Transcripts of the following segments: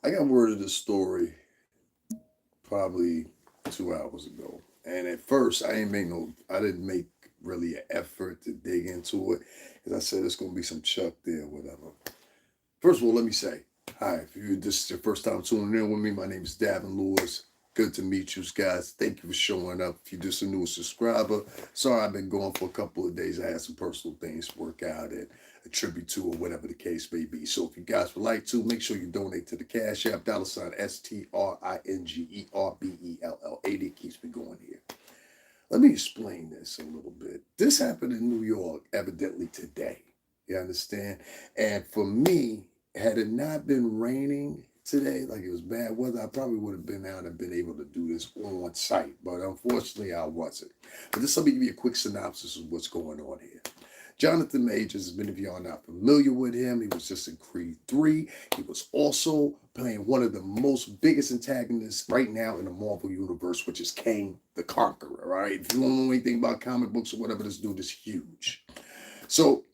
I got word of this story probably 2 hours ago, and at first I didn't make really an effort to dig into it, because I said it's gonna be some Chuck there, whatever. First of all, let me say hi. If this is your first time tuning in with me, my name is Davin Lewis. Good to meet you guys. Thank you for showing up. If you're just a new subscriber, sorry I've been gone for a couple of days. I had some personal things to work out and attribute to, or whatever the case may be. So if you guys would like to, make sure you donate to the Cash App, $STRINGERBELL80. Keeps me going here. Let me explain this a little bit. This happened in New York, evidently today. You understand? And for me, had it not been raining today, like it was bad weather, I probably would have been out and been able to do this on site. But unfortunately, I wasn't. But just let me give you a quick synopsis of what's going on here. Johnathan Majors, as many of y'all are not familiar with him, he was just in Creed 3. He was also playing one of the most biggest antagonists right now in the Marvel Universe, which is Kang the Conqueror, right? If you don't know anything about comic books or whatever, this dude is huge. So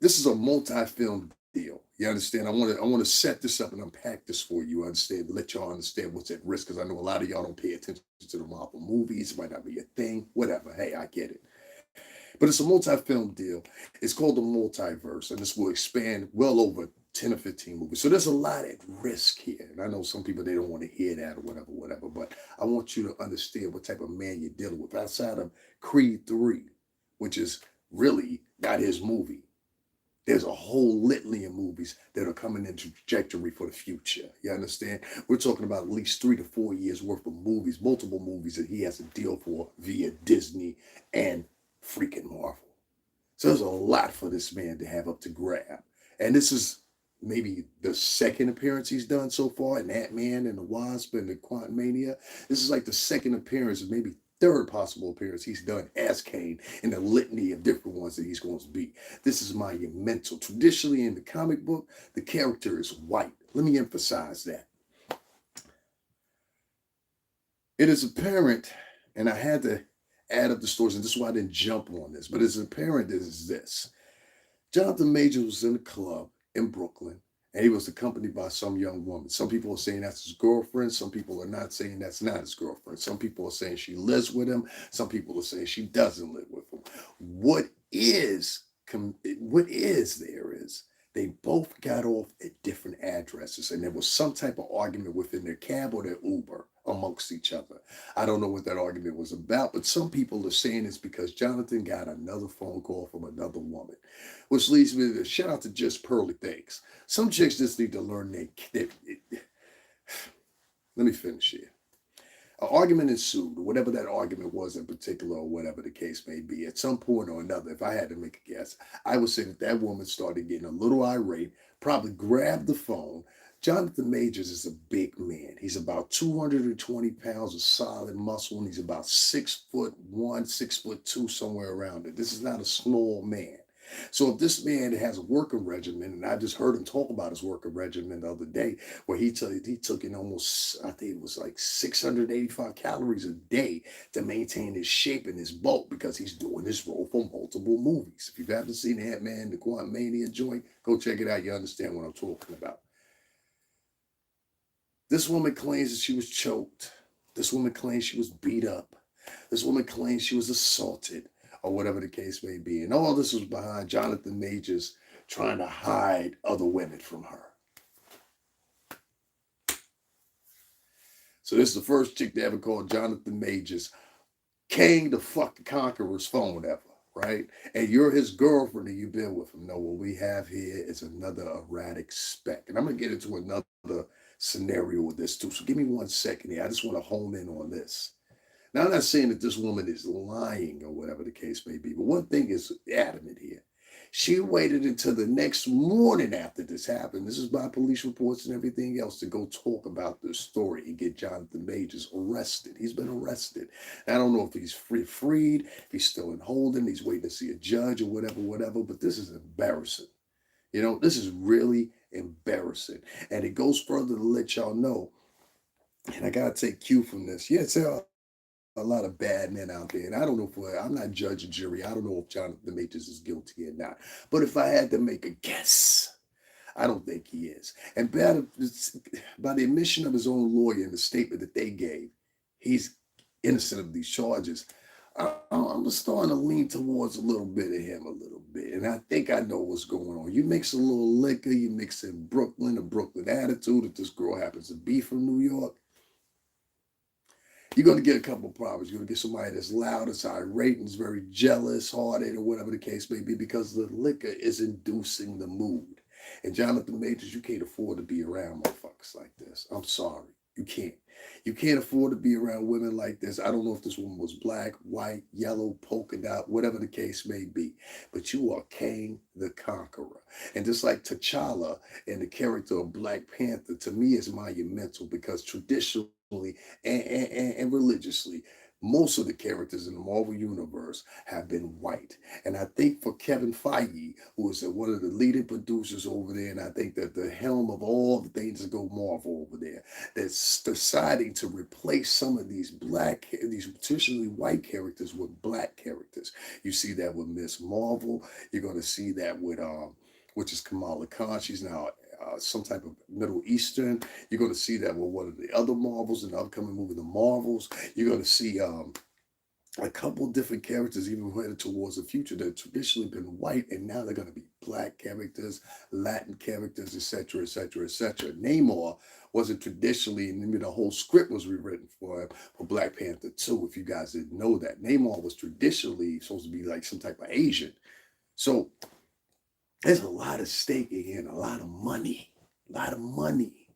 this is a multi-film deal. You understand? I want to set this up and unpack this for you. Understand? Let y'all understand what's at risk, because I know a lot of y'all don't pay attention to the Marvel movies. It might not be a thing. Whatever. Hey, I get it. But it's a multi-film deal. It's called the multiverse, and this will expand well over 10 or 15 movies. So there's a lot at risk here. And I know some people, they don't want to hear that or whatever. But I want you to understand what type of man you're dealing with. Outside of Creed 3, which is really not his movie, there's a whole litany of movies that are coming into trajectory for the future. You understand? We're talking about at least 3 to 4 years worth of movies, multiple movies that he has to deal for via Disney and freaking Marvel. So there's a lot for this man to have up to grab. And this is maybe the second appearance he's done so far in Ant-Man and the Wasp and the Quantumania. This is like the second appearance, maybe third possible appearance he's done as Kang in a litany of different ones that he's going to be. This is monumental. Traditionally in the comic book, the character is white. Let me emphasize that. It is apparent, and I had to add up the stories, and this is why I didn't jump on this, but it's apparent is this. Johnathan Majors was in a club in Brooklyn, and he was accompanied by some young woman. Some people are saying that's his girlfriend. Some people are not saying that's not his girlfriend. Some people are saying she lives with him. Some people are saying she doesn't live with him. What is there is they both got off at different addresses, and there was some type of argument within their cab or their Uber amongst each other. I don't know what that argument was about, but some people are saying it's because Johnathan got another phone call from another woman, which leads me to shout out to Just Pearly Things. Some chicks just need to learn let me finish here. An argument ensued, whatever that argument was in particular, or whatever the case may be. At some point or another, if I had to make a guess, I would say that that woman started getting a little irate, probably grabbed the phone. Johnathan Majors is a big man. He's about 220 pounds of solid muscle, and he's about 6'1", 6'2", somewhere around it. This is not a small man. So if this man has a working regimen, and I just heard him talk about his working regimen the other day, where he took in almost, I think it was like 685 calories a day to maintain his shape and his bulk, because he's doing this role for multiple movies. If you haven't seen Ant-Man, the Quantumania joint, go check it out. You understand what I'm talking about. This woman claims that she was choked. This woman claims she was beat up. This woman claims she was assaulted, or whatever the case may be. And all this was behind Johnathan Majors trying to hide other women from her. So this is the first chick to ever call Johnathan Majors Kang the fucking Conqueror's phone ever, right? And you're his girlfriend and you've been with him. No, what we have here is another erratic speck. And I'm going to get into another scenario with this too. So give me 1 second here. I just want to hone in on this. Now, I'm not saying that this woman is lying or whatever the case may be, but one thing is adamant here. She waited until the next morning after this happened. This is by police reports and everything else, to go talk about this story and get Johnathan Majors arrested. He's been arrested. I don't know if he's freed, if he's still in holding, he's waiting to see a judge or whatever, but this is embarrassing. You know, this is really embarrassing. And it goes further to let y'all know, and I got to take cue from this. Yes, a lot of bad men out there. And I don't know I'm not judge and jury. I don't know if Johnathan Majors is guilty or not. But if I had to make a guess, I don't think he is. And by the admission of his own lawyer in the statement that they gave, he's innocent of these charges. I'm starting to lean towards a little bit of him a little bit. And I think I know what's going on. You mix a little liquor, you mix in Brooklyn, a Brooklyn attitude, if this girl happens to be from New York, you're going to get a couple of problems. You're going to get somebody that's loud, that's irate, and is very jealous, hearted, or whatever the case may be, because the liquor is inducing the mood. And Johnathan Majors, you can't afford to be around motherfuckers like this. I'm sorry. You can't. You can't afford to be around women like this. I don't know if this woman was black, white, yellow, polka dot, whatever the case may be. But you are Kang the Conqueror. And just like T'Challa and the character of Black Panther, to me is monumental because traditionally and religiously, most of the characters in the Marvel Universe have been white. And I think for Kevin Feige, who is one of the leading producers over there, and I think that the helm of all the things that go Marvel over there, that's deciding to replace some of these traditionally white characters with black characters. You see that with Miss Marvel. You're going to see that with which is Kamala Khan. She's now some type of Middle Eastern. You're going to see that with one of the other Marvels in the upcoming movie, The Marvels. You're going to see a couple different characters even headed towards the future that have traditionally been white, and now they're going to be black characters, Latin characters, etc., etc., etc. Namor wasn't traditionally, and the whole script was rewritten for Black Panther 2, if you guys didn't know that. Namor was traditionally supposed to be like some type of Asian. So there's a lot of stake in here and a lot of money. A lot of money.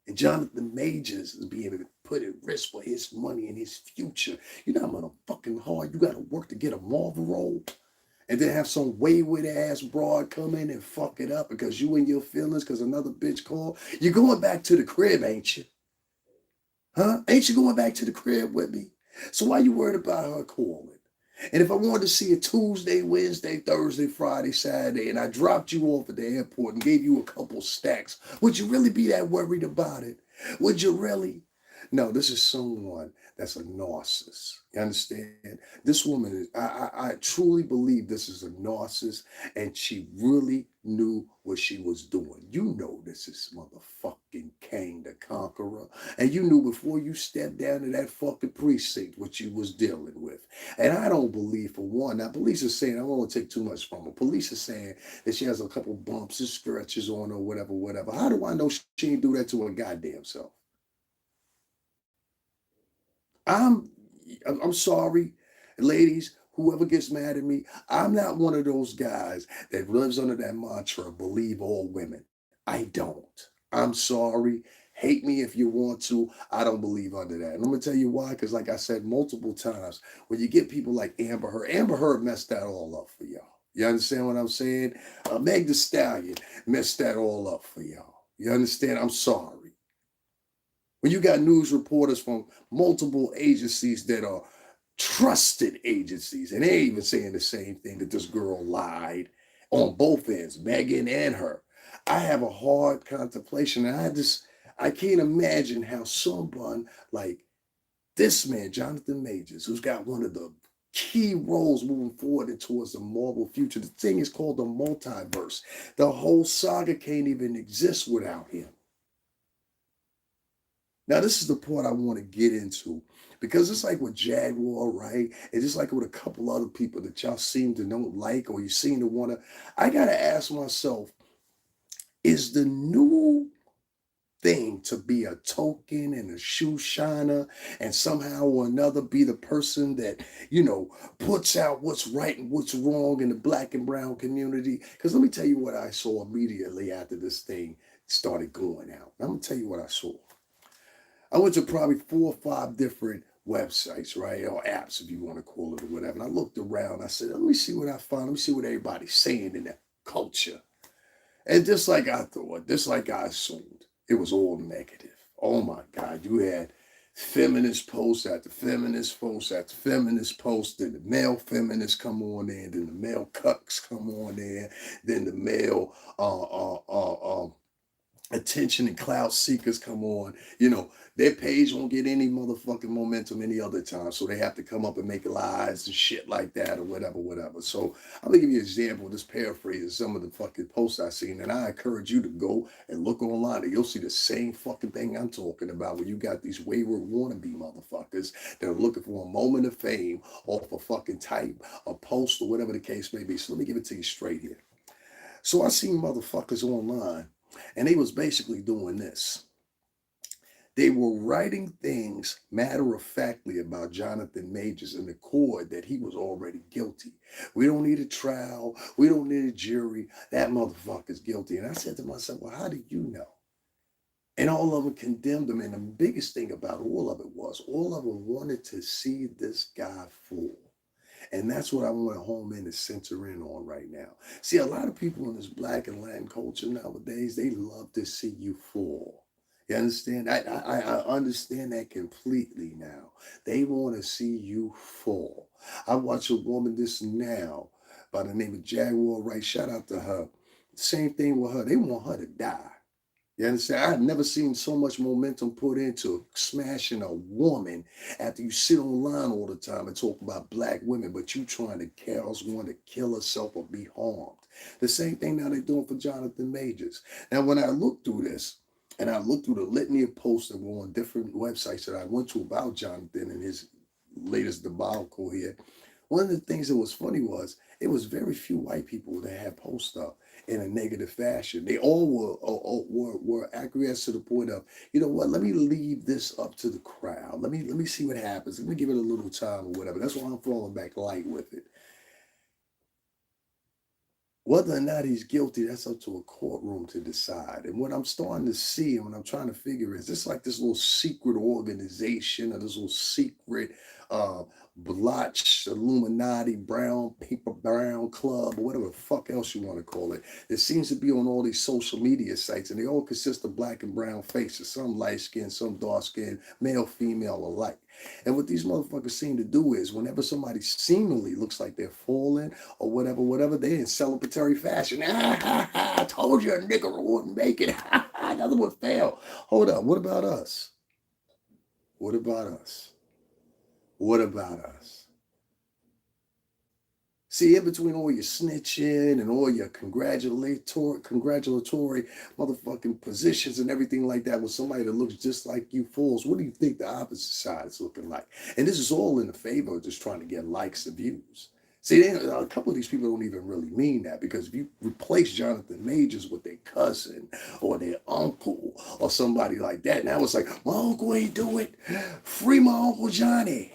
And Johnathan Majors is being able to put at risk for his money and his future. You know how motherfucking hard you got to work to get a Marvel role? And then have some wayward ass broad come in and fuck it up because you in your feelings because another bitch called. You're going back to the crib, ain't you? Huh? Ain't you going back to the crib with me? So why you worried about her calling? And if I wanted to see it Tuesday, Wednesday, Thursday, Friday, Saturday, and I dropped you off at the airport and gave you a couple stacks, would you really be that worried about it? Would you really? No, this is someone that's a narcissist. You understand? This woman is, I truly believe this is a narcissist, and she really knew what she was doing. You know this is motherfucking Kang the Conqueror. And you knew before you stepped down to that fucking precinct what you was dealing with. And I don't believe for one. Now, police are saying, I don't want to take too much from her. Police are saying that she has a couple bumps and scratches on her, whatever, whatever. How do I know she didn't do that to her goddamn self? I'm I'm sorry, ladies, whoever gets mad at me, I'm not one of those guys that lives under that mantra, believe all women. I don't. I'm sorry. Hate me if you want to. I don't believe under that. And I'm gonna tell you why, because like I said multiple times, when you get people like Amber Heard messed that all up for y'all. You understand what I'm saying? Meg Thee Stallion messed that all up for y'all. You understand? I'm sorry. When you got news reporters from multiple agencies that are trusted agencies, and they ain't even saying the same thing that this girl lied on both ends, Megan and her. I have a hard contemplation, and I can't imagine how someone like this man, Johnathan Majors, who's got one of the key roles moving forward and towards the Marvel future. The thing is called the multiverse. The whole saga can't even exist without him. Now, this is the part I want to get into because it's like with Jaguar, right? And just like with a couple other people that y'all seem to don't like or you seem to want to. I got to ask myself, is the new thing to be a token and a shoe shiner and somehow or another be the person that, puts out what's right and what's wrong in the black and brown community? Because let me tell you what I saw immediately after this thing started going out. I'm going to tell you what I saw. I went to probably 4 or 5 different websites, right? Or apps, if you want to call it or whatever. And I looked around. I said, let me see what I found. Let me see what everybody's saying in that culture. And just like I thought, just like I assumed, it was all negative. Oh my God. You had feminist posts after feminist posts after feminist posts. Then the male feminists come on there. Then the male cucks come on there. Then the male attention and cloud seekers come on, their page won't get any motherfucking momentum any other time. So they have to come up and make lies and shit like that or whatever, whatever. So I'm gonna give you an example, just paraphrasing some of the fucking posts I've seen. And I encourage you to go and look online and you'll see the same fucking thing I'm talking about, where you got these wayward wannabe motherfuckers that are looking for a moment of fame off a fucking type, a post, or whatever the case may be. So let me give it to you straight here. So I seen motherfuckers online and they was basically doing this. They were writing things matter of factly about Johnathan Majors in the court that he was already guilty. We don't need a trial. We don't need a jury. That motherfucker's guilty. And I said to myself, well, how do you know? And all of them condemned him. And the biggest thing about all of it was all of them wanted to see this guy fall. And that's what I want to home in and center in on right now. See, a lot of people in this Black and Latin culture nowadays, they love to see you fall. You understand? I understand that completely now. They want to see you fall. I watch a woman this now by the name of Jaguar Wright. Shout out to her. Same thing with her. They want her to die. You understand? I've never seen so much momentum put into smashing a woman after you sit online all the time and talk about black women, but you trying to cause one to kill herself or be harmed. The same thing now they're doing for Johnathan Majors. Now, when I look through this, and I looked through the litany of posts that were on different websites that I went to about Johnathan and his latest debacle here, one of the things that was funny was it was very few white people that had posts up in a negative fashion. They all were acquiesced to the point of, you know what, let me leave this up to the crowd. Let me see what happens. Let me give it a little time or whatever. That's why I'm falling back light with it. Whether or not he's guilty, that's up to a courtroom to decide. And what I'm starting to see and what I'm trying to figure is this like this little secret organization or this little secret uh, blotch, Illuminati, brown, paper brown club, or whatever the fuck else you want to call it. It seems to be on all these social media sites, and they all consist of black and brown faces, some light skinned, some dark skinned, male, female alike. And what these motherfuckers seem to do is whenever somebody seemingly looks like they're falling or whatever, whatever, they in celebratory fashion. I told you a nigga wouldn't make it. Another one failed. Hold up. What about us? What about us? What about us? See, in between all your snitching and all your congratulatory motherfucking positions and everything like that with somebody that looks just like you fools, what do you think the opposite side is looking like? And this is all in the favor of just trying to get likes and views. See, a couple of these people don't even really mean that, because if you replace Johnathan Majors with their cousin or their uncle or somebody like that, now it's like, my uncle ain't do it. Free my Uncle Johnny.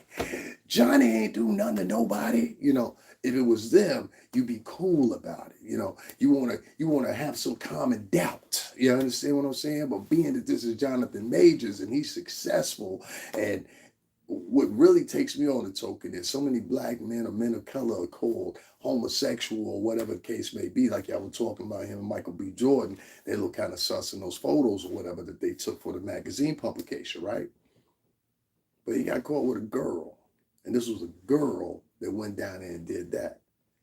Johnny ain't do nothing to nobody. If it was them, you'd be cool about it. You wanna have some common doubt. You understand what I'm saying? But being that this is Johnathan Majors and he's successful, and what really takes me on the token is so many black men or men of color are called homosexual or whatever the case may be. Like y'all were talking about him and Michael B. Jordan. They look kind of sus in those photos or whatever that they took for the magazine publication, right? But he got caught with a girl. And this was a girl that went down there and did that.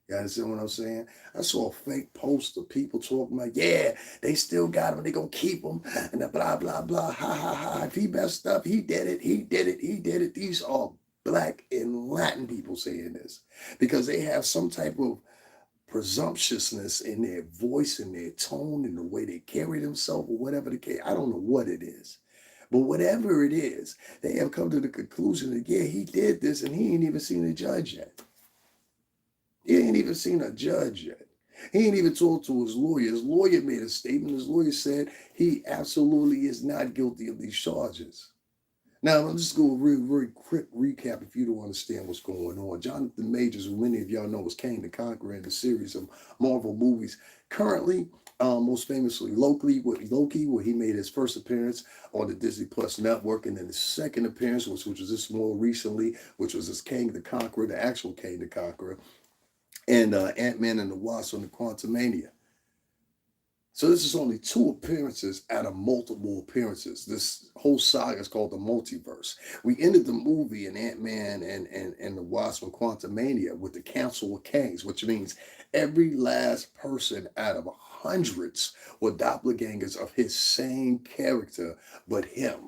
You understand what I'm saying? I saw a fake post of people talking about, yeah, they still got him, they gonna keep him, and blah, blah, blah, ha, ha, ha. If he messed up, he did it, he did it, he did it. These are black and Latin people saying this because they have some type of presumptuousness in their voice and their tone and the way they carry themselves or whatever the case. I don't know what it is. But whatever it is, they have come to the conclusion that, yeah, he did this and he ain't even seen a judge yet. He ain't even seen a judge yet. He ain't even talked to his lawyer. His lawyer made a statement. His lawyer said he absolutely is not guilty of these charges. Now, I'll just go a very quick recap if you don't understand what's going on. Johnathan Majors, who many of y'all know was Kang the Conqueror in the series of Marvel movies. Currently, most famously locally with Loki, where he made his first appearance on the Disney Plus network, and then his second appearance, which was this more recently, which was as Kang the Conqueror, the actual Kang the Conqueror, and Ant-Man and the Wasp on the Quantumania. So this is only 2 appearances out of multiple appearances. This whole saga is called the multiverse. We ended the movie in Ant-Man and the Wasp and Quantumania with the Council of Kangs, which means every last person out of hundreds were doppelgangers of his same character, but him,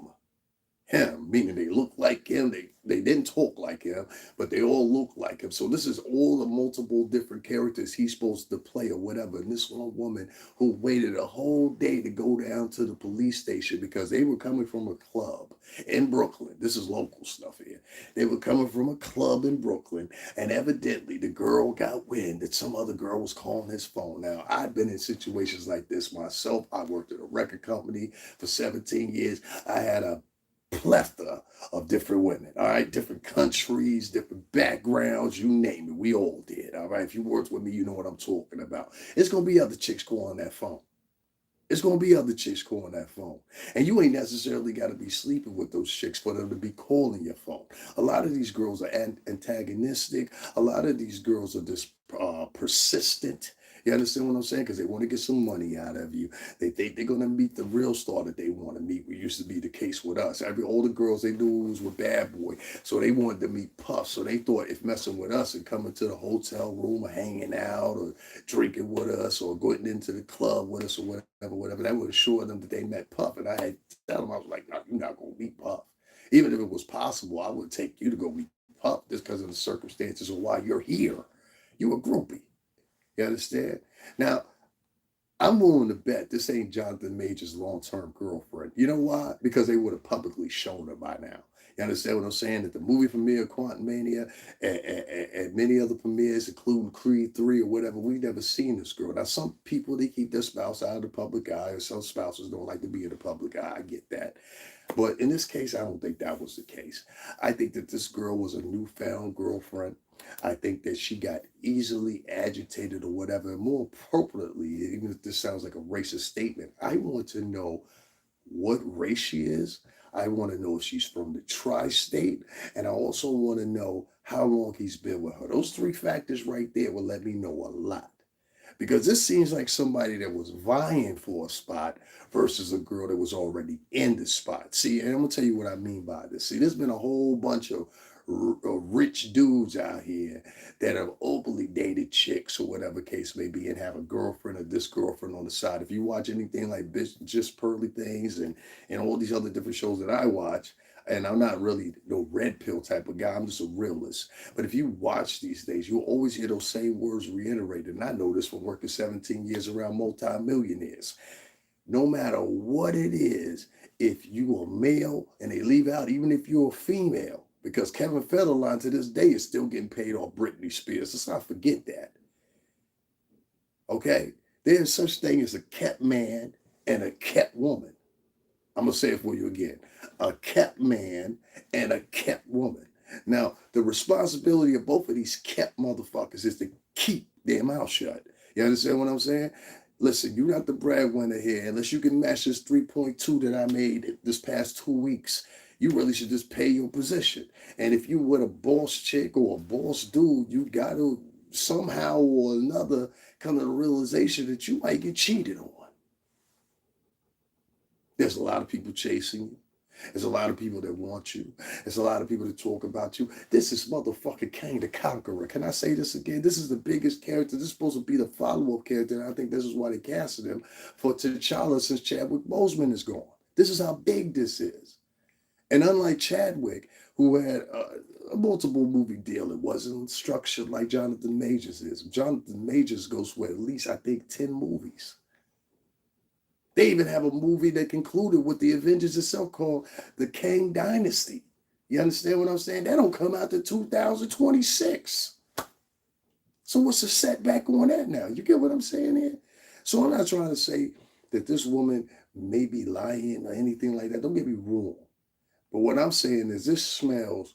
meaning they look like him, they didn't talk like him, but they all look like him. So this is all the multiple different characters he's supposed to play or whatever. And this one woman who waited a whole day to go down to the police station because they were coming from a club in Brooklyn. This is local stuff here. They were coming from a club in Brooklyn, and evidently the girl got wind that some other girl was calling his phone. Now, I've been in situations like this myself. I worked at a record company for 17 years. I had a plethora of different women, all right, different countries, different backgrounds, you name it, we all did, all right. If you worked with me, you know what I'm talking about. It's gonna be other chicks calling that phone. It's gonna be other chicks calling that phone, and you ain't necessarily got to be sleeping with those chicks for them to be calling your phone. A lot of these girls are antagonistic. A lot of these girls are just persistent. You understand what I'm saying? Because they want to get some money out of you. They think they're gonna meet the real star that they want to meet. It used to be the case with us. All the girls they knew was with Bad Boy, so they wanted to meet Puff. So they thought if messing with us and coming to the hotel room or hanging out or drinking with us or going into the club with us or whatever, that would assure them that they met Puff. And I had to tell them, I was like, no, you're not gonna meet Puff. Even if it was possible, I would take you to go meet Puff just because of the circumstances of why you're here. You a groupie. You understand? Now, I'm willing to bet this ain't Jonathan Major's long-term girlfriend. You know why? Because they would have publicly shown her by now. You understand what I'm saying? At the movie premiere, Quantum Mania, and many other premieres, including Creed 3 or whatever, we've never seen this girl. Now, some people, they keep their spouse out of the public eye, or some spouses don't like to be in the public eye. I get that. But in this case, I don't think that was the case. I think that this girl was a newfound girlfriend. I think that she got easily agitated or whatever. And more appropriately, even if this sounds like a racist statement, I want to know what race she is. I want to know if she's from the tri-state. And I also want to know how long he's been with her. Those three factors right there will let me know a lot. Because this seems like somebody that was vying for a spot versus a girl that was already in the spot. See, and I'm going to tell you what I mean by this. See, there's been a whole bunch of rich dudes out here that have openly dated chicks or whatever case may be and have a girlfriend or this girlfriend on the side. If you watch anything like Just Pearly Things and all these other different shows that I watch, and I'm not really no red pill type of guy, I'm just a realist. But if you watch these days, you'll always hear those same words reiterated. And I know this from working 17 years around multimillionaires. No matter what it is, if you are male, and they leave out, even if you're a female, because Kevin Federline to this day is still getting paid off Britney Spears. Let's not forget that. Okay? There's such thing as a kept man and a kept woman. I'm going to say it for you again. A kept man and a kept woman. Now, the responsibility of both of these kept motherfuckers is to keep their mouth shut. You understand what I'm saying? Listen, you're not the breadwinner here. Unless you can match this 3.2 that I made this past 2 weeks, you really should just pay your position. And if you with a boss chick or a boss dude, you got to somehow or another come to the realization that you might get cheated on. There's a lot of people chasing you. There's a lot of people that want you. There's a lot of people that talk about you. This is motherfucking Kang the Conqueror. Can I say this again? This is the biggest character. This is supposed to be the follow-up character. And I think this is why they casted him for T'Challa since Chadwick Boseman is gone. This is how big this is. And unlike Chadwick, who had a multiple movie deal, it wasn't structured like Jonathan Majors is. Jonathan Majors goes for at least, I think, 10 movies. They even have a movie that concluded with the Avengers itself called The Kang Dynasty. You understand what I'm saying? That don't come out to 2026. So what's the setback on that now? You get what I'm saying here? So I'm not trying to say that this woman may be lying or anything like that. Don't get me wrong. But what I'm saying is this smells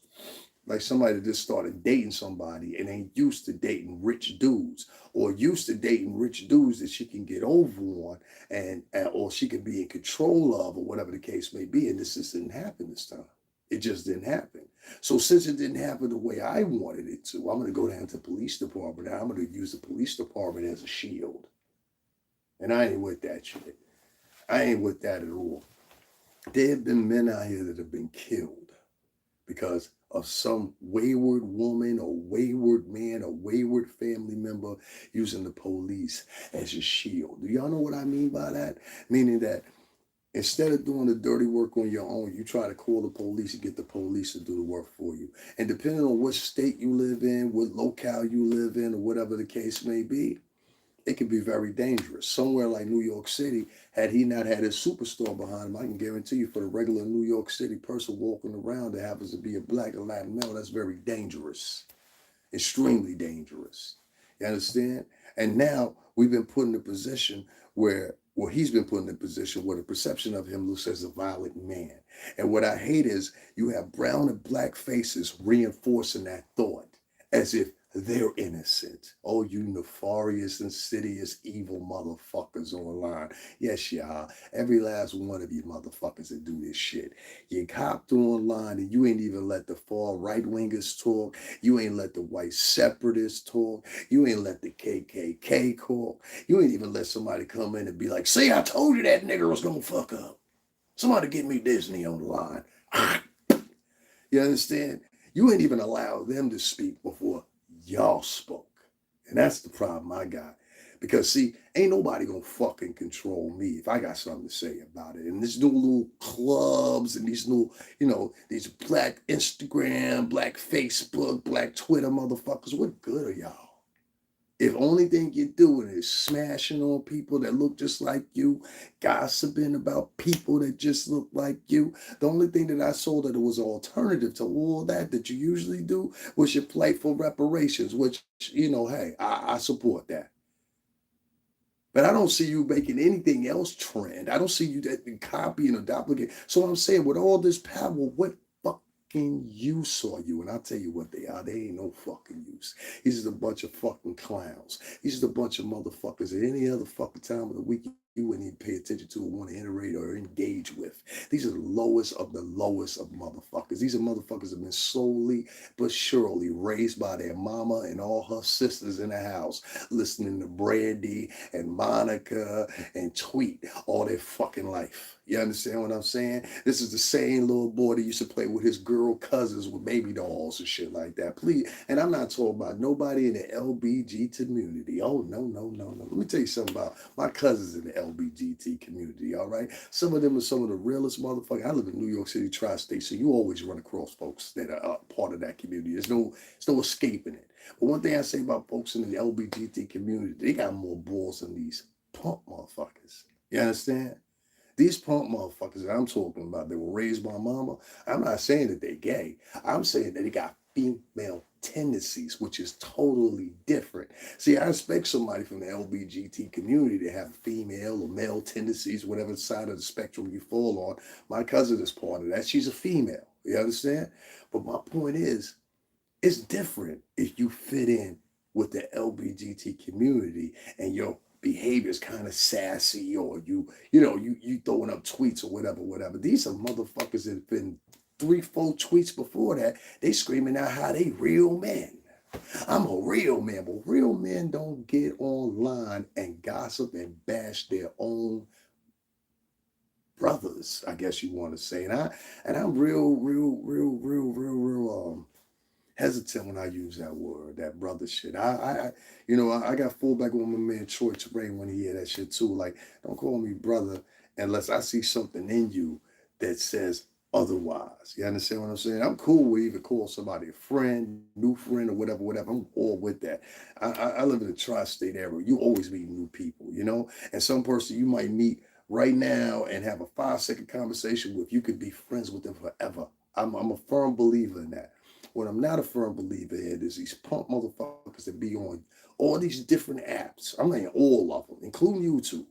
like somebody that just started dating somebody and ain't used to dating rich dudes, or used to dating rich dudes that she can get over on and or she can be in control of, or whatever the case may be. And this just didn't happen this time. It just didn't happen. So since it didn't happen the way I wanted it to, I'm going to go down to the police department. And I'm going to use the police department as a shield. And I ain't with that shit. I ain't with that at all. There have been men out here that have been killed because of some wayward woman or wayward man or wayward family member using the police as a shield. Do y'all know what I mean by that? Meaning that instead of doing the dirty work on your own, you try to call the police and get the police to do the work for you. And depending on what state you live in, what locale you live in, or whatever the case may be, it can be very dangerous. Somewhere like New York City, had he not had his superstar behind him, I can guarantee you for the regular New York City person walking around that happens to be a black or Latin male, that's very dangerous. Extremely dangerous. You understand? And now we've been put in a position where, well, he's been put in a position where the perception of him looks as a violent man. And what I hate is you have brown and black faces reinforcing that thought as if they're innocent. Oh, you nefarious, insidious, evil motherfuckers online. Yes, y'all. Every last one of you motherfuckers that do this shit. You copped online and you ain't even let the far right wingers talk. You ain't let the white separatists talk. You ain't let the KKK talk. You ain't even let somebody come in and be like, see, I told you that nigger was gonna fuck up. Somebody get me Disney on the line. You understand? You ain't even allow them to speak before y'all spoke. And that's the problem I got. Because see, ain't nobody gonna fucking control me if I got something to say about it. And these new little clubs and these new, these black Instagram, black Facebook, black Twitter motherfuckers, what good are y'all? If only thing you're doing is smashing on people that look just like you, gossiping about people that just look like you. The only thing that I saw that it was an alternative to all that you usually do was your plight for reparations, which, hey, I support that. But I don't see you making anything else trend. I don't see you copying or duplicating. So I'm saying with all this power, what fucking use are you? And I'll tell you what they are. They ain't no fucking use. These are a bunch of fucking clowns. These are a bunch of motherfuckers at any other fucking time of the week you wouldn't even pay attention to or want to iterate or engage with. These are the lowest of motherfuckers. These are motherfuckers that have been slowly but surely raised by their mama and all her sisters in the house, listening to Brandy and Monica and Tweet all their fucking life. You understand what I'm saying? This is the same little boy that used to play with his girl cousins with baby dolls and shit like that. Please, and I'm not talking about nobody in the LBG community. Oh, no. Let me tell you something about my cousins in the LBGT community, all right? Some of them are some of the realest motherfuckers. I live in New York City, tri-state, so you always run across folks that are part of that community. There's no escaping it. But one thing I say about folks in the LBGT community, they got more balls than these punk motherfuckers. You understand? These punk motherfuckers that I'm talking about, they were raised by mama. I'm not saying that they're gay. I'm saying that they got female tendencies, which is totally different. See, I expect somebody from the LBGT community to have female or male tendencies, whatever side of the spectrum you fall on. My cousin is part of that. She's a female. You understand? But my point is, it's different if you fit in with the LBGT community and your behavior is kind of sassy, or you throwing up tweets or whatever. These are motherfuckers that have been 3-4 tweets before that. They screaming out how they real men. I'm a real man, but real men don't get online and gossip and bash their own brothers, I guess you want to say. And I'm real hesitant when I use that word, that brother shit. I got fallback on my man Troy Terrain when he had that shit too. Like, don't call me brother unless I see something in you that says otherwise. You understand what I'm saying? I'm cool with even call somebody a friend, new friend, or whatever. I'm all with that. I live in a tri-state area. You always meet new people, and some person you might meet right now and have a 5-second conversation with, you could be friends with them forever. I'm a firm believer in that. What I'm not a firm believer in is these punk motherfuckers that be on all these different apps. I'm saying all of them, including YouTube.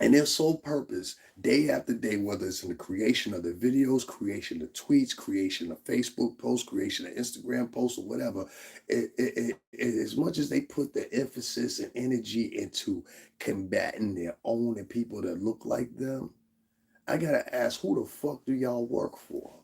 And their sole purpose, day after day, whether it's in the creation of their videos, creation of tweets, creation of Facebook posts, creation of Instagram posts, or whatever, as much as they put the emphasis and energy into combating their own and people that look like them, I gotta ask, who the fuck do y'all work for?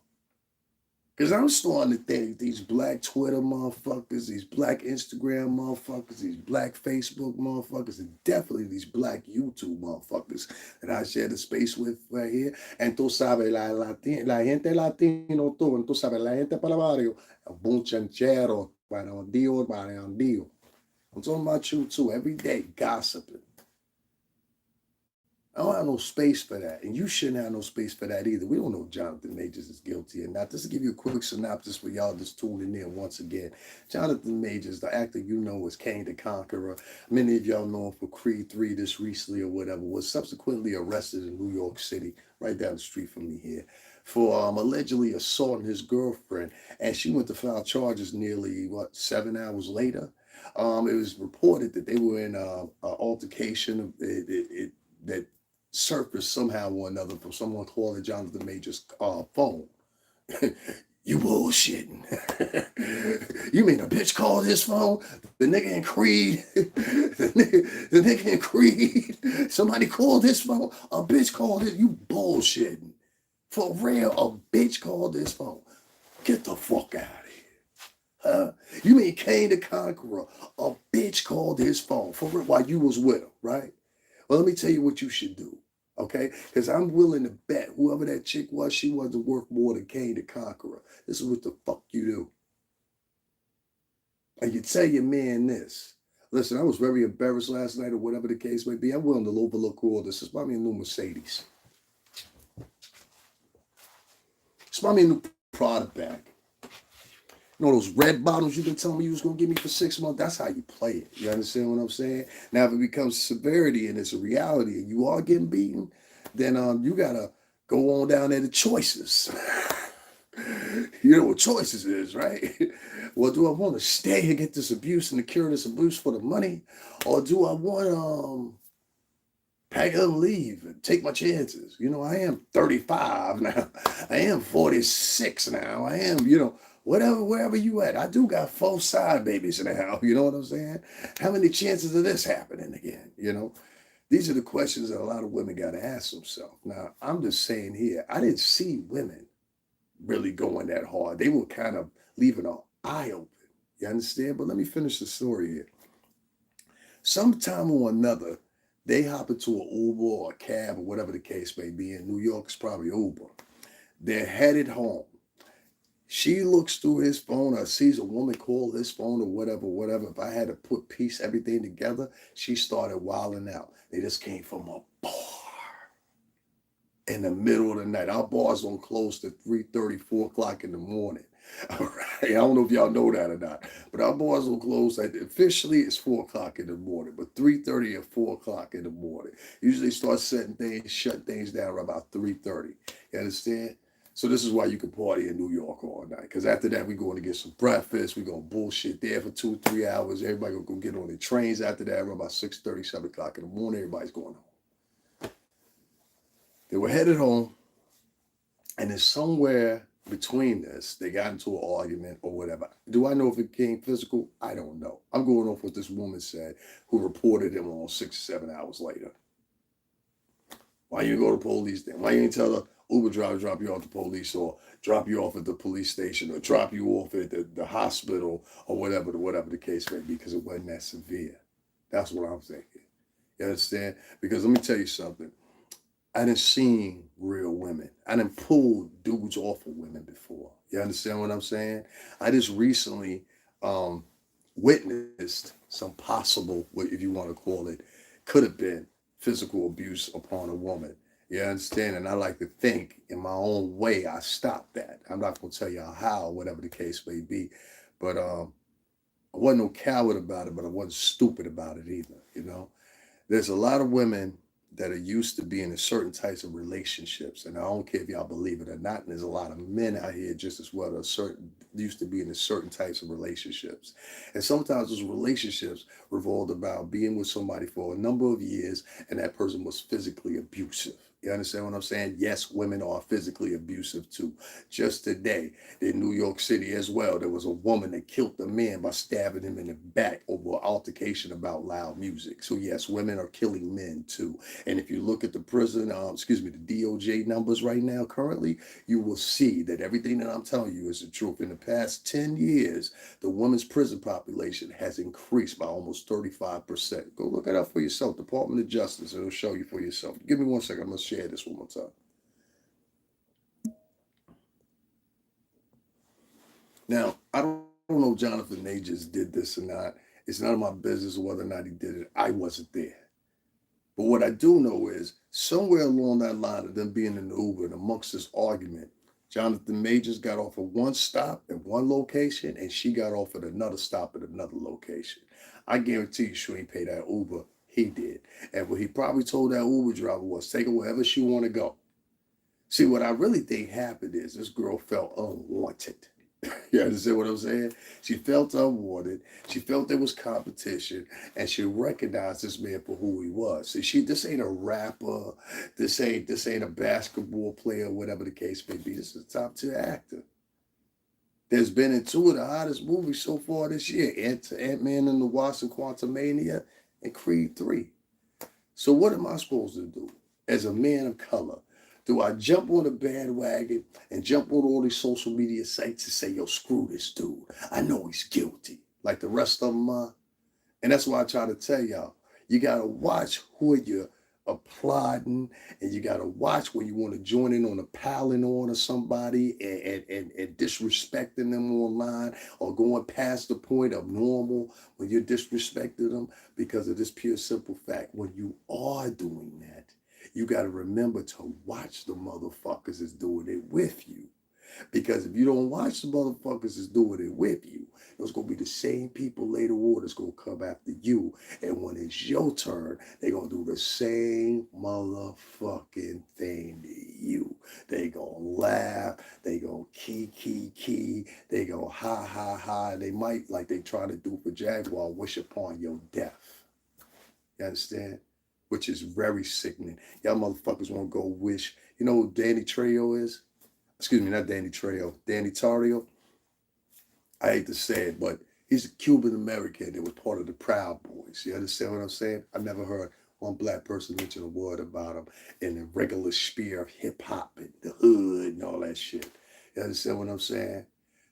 Because I'm starting to think these black Twitter motherfuckers, these black Instagram motherfuckers, these black Facebook motherfuckers, and definitely these black YouTube motherfuckers that I share the space with right here. And tú sabes, la gente latino, tú sabes, la gente para el barrio, un chanchero, para un dio, para un dio. I'm talking about you too, every day, gossiping. I don't have no space for that. And you shouldn't have no space for that either. We don't know if Johnathan Majors is guilty or not. Just to give you a quick synopsis for y'all just tuning in once again. Johnathan Majors, the actor you know as Kang the Conqueror. Many of y'all know him for Creed 3 this recently or whatever, was subsequently arrested in New York City, right down the street from me here, for allegedly assaulting his girlfriend. And she went to file charges nearly, 7 hours later. It was reported that they were in an altercation that surfaced somehow or another from someone calling Johnathan Major's phone. You bullshitting. You mean a bitch called his phone? The nigga in Creed. The nigga in Creed. Somebody called his phone. A bitch called it. You bullshitting. For real, a bitch called his phone. Get the fuck out of here. Huh? You mean Kang the Conqueror? A bitch called his phone for real while you was with him, right? Well, let me tell you what you should do, okay? Because I'm willing to bet whoever that chick was, she wasn't worth more than Kang the Conqueror. This is what the fuck you do. And you tell your man this. Listen, I was very embarrassed last night or whatever the case may be. I'm willing to overlook all this. It's buy me a new Mercedes. It's buy me a new Prada bag. You know those red bottles you've been telling me you was going to give me for 6 months? That's how you play it. You understand what I'm saying? Now, if it becomes severity and it's a reality and you are getting beaten, then you got to go on down there to choices. You know what choices is, right? Well, do I want to stay and get this abuse and to cure this abuse for the money? Or do I want to pack up and leave and take my chances? You know, I am 35 now. I am 46 now. I am, whatever, wherever you at. I do got 4 side babies now. You know what I'm saying? How many chances of this happening again? These are the questions that a lot of women got to ask themselves. Now, I'm just saying here, I didn't see women really going that hard. They were kind of leaving an eye open. You understand? But let me finish the story here. Sometime or another, they hop into an Uber or a cab or whatever the case may be. In New York, it's probably Uber. They're headed home. She looks through his phone or sees a woman call his phone or whatever. If I had to piece everything together, she started wilding out. They just came from a bar in the middle of the night. Our bars don't close to 3:30, 4 o'clock in the morning. All right. I don't know if y'all know that or not, but our bars don't close. Officially, it's 4 o'clock in the morning, but 3:30 or 4 o'clock in the morning. Usually start shut things down around about 3:30. You understand? So this is why you can party in New York all night. Because after that, we're going to get some breakfast. We're going to bullshit there for 2-3 hours. Everybody going to go get on the trains after that around about 6:30, 7 o'clock in the morning. Everybody's going home. They were headed home. And then somewhere between this, they got into an argument or whatever. Do I know if it became physical? I don't know. I'm going off what this woman said who reported him on 6 or 7 hours later. Why you go to police then? Why you ain't tell the Uber driver drop you off the police or drop you off at the police station or drop you off at the hospital or whatever the case may be, because it wasn't that severe. That's what I'm thinking. You understand? Because let me tell you something. I done seen real women. I done pulled dudes off of women before. You understand what I'm saying? I just recently witnessed some possible, if you want to call it, could have been physical abuse upon a woman. You understand? And I like to think in my own way, I stopped that. I'm not going to tell you how, whatever the case may be. But I wasn't no coward about it, but I wasn't stupid about it either, There's a lot of women that are used to being in certain types of relationships. And I don't care if y'all believe it or not. And there's a lot of men out here just as well that are used to being in certain types of relationships. And sometimes those relationships revolved about being with somebody for a number of years and that person was physically abusive. You understand what I'm saying? Yes, women are physically abusive too. Just today in New York City as well, there was a woman that killed a man by stabbing him in the back over an altercation about loud music. So yes, women are killing men too. And if you look at the prison, the DOJ numbers right now currently, you will see that everything that I'm telling you is the truth. In the past 10 years, the women's prison population has increased by almost 35%. Go look it up for yourself. Department of Justice, it'll show you for yourself. Give me 1 second. I'm going to share this one more time. Now, I don't know if Johnathan Majors did this or not. It's none of my business whether or not he did it. I wasn't there. But what I do know is somewhere along that line of them being in the Uber and amongst this argument, Johnathan Majors got off at one stop at one location and she got off at another stop at another location. I guarantee you she ain't pay that Uber. He did. And what he probably told that Uber driver was take her wherever she want to go. See, what I really think happened is this girl felt unwanted. You understand what I'm saying? She felt unwanted. She felt there was competition, and she recognized this man for who he was. See, this ain't a rapper. This ain't a basketball player, whatever the case may be. This is a top tier actor. There's been in two of the hottest movies so far this year: Ant-Man and the Wasp and Quantumania, and Creed 3. So what am I supposed to do as a man of color? Do I jump on the bandwagon and jump on all these social media sites and say, yo, screw this dude? I know he's guilty, like the rest of them are. And that's why I try to tell y'all, you got to watch who you're applauding, and you got to watch when you want to join in on a piling on of somebody and disrespecting them online or going past the point of normal when you're disrespecting them because of this pure simple fact. When you are doing that, you got to remember to watch the motherfuckers that's doing it with you. Because if you don't watch the motherfuckers that's doing it with you, it's going to be the same people later on that's going to come after you. And when it's your turn, they're going to do the same motherfucking thing to you. They going to laugh. They going to key. They going to ha. They might, like they try to do for Jaguar, wish upon your death. You understand? Which is very sickening. Y'all motherfuckers want to go wish. You know who Danny Trejo is? Excuse me, not Danny Trejo. Danny Tarrio. I hate to say it, but he's a Cuban American that was part of the Proud Boys. You understand what I'm saying? I never heard one black person mention a word about him in the regular sphere of hip hop and the hood and all that shit. You understand what I'm saying?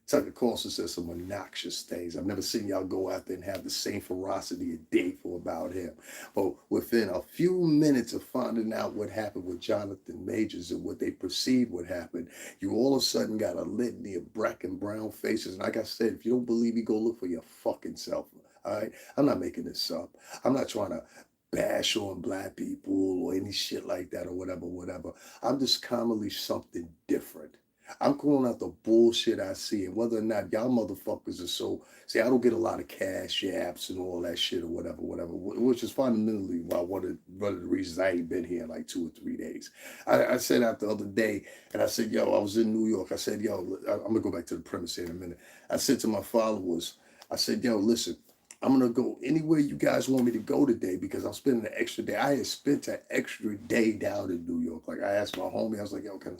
Tucker Carlson says some obnoxious things. I've never seen y'all go out there and have the same ferocity and hateful about him. But within a few minutes of finding out what happened with Johnathan Majors and what they perceived would happen, you all of a sudden got a litany of black and brown faces. And like I said, if you don't believe me, go look for your fucking self. All right? I'm not making this up. I'm not trying to bash on black people or any shit like that or whatever. I'm just commonly something different. I'm calling out the bullshit I see, and whether or not y'all motherfuckers are so. See, I don't get a lot of cash apps and all that shit or whatever, which is fundamentally why one of the reasons I ain't been here in like 2 or 3 days. I said out the other day, and I said, yo, I was in New York. I said, yo, I'm gonna go back to the premise here in a minute. I said to my followers, I said, yo, listen, I'm gonna go anywhere you guys want me to go today because I'm spending an extra day. I had spent an extra day down in New York. Like I asked my homie, I was like, "Yo, can I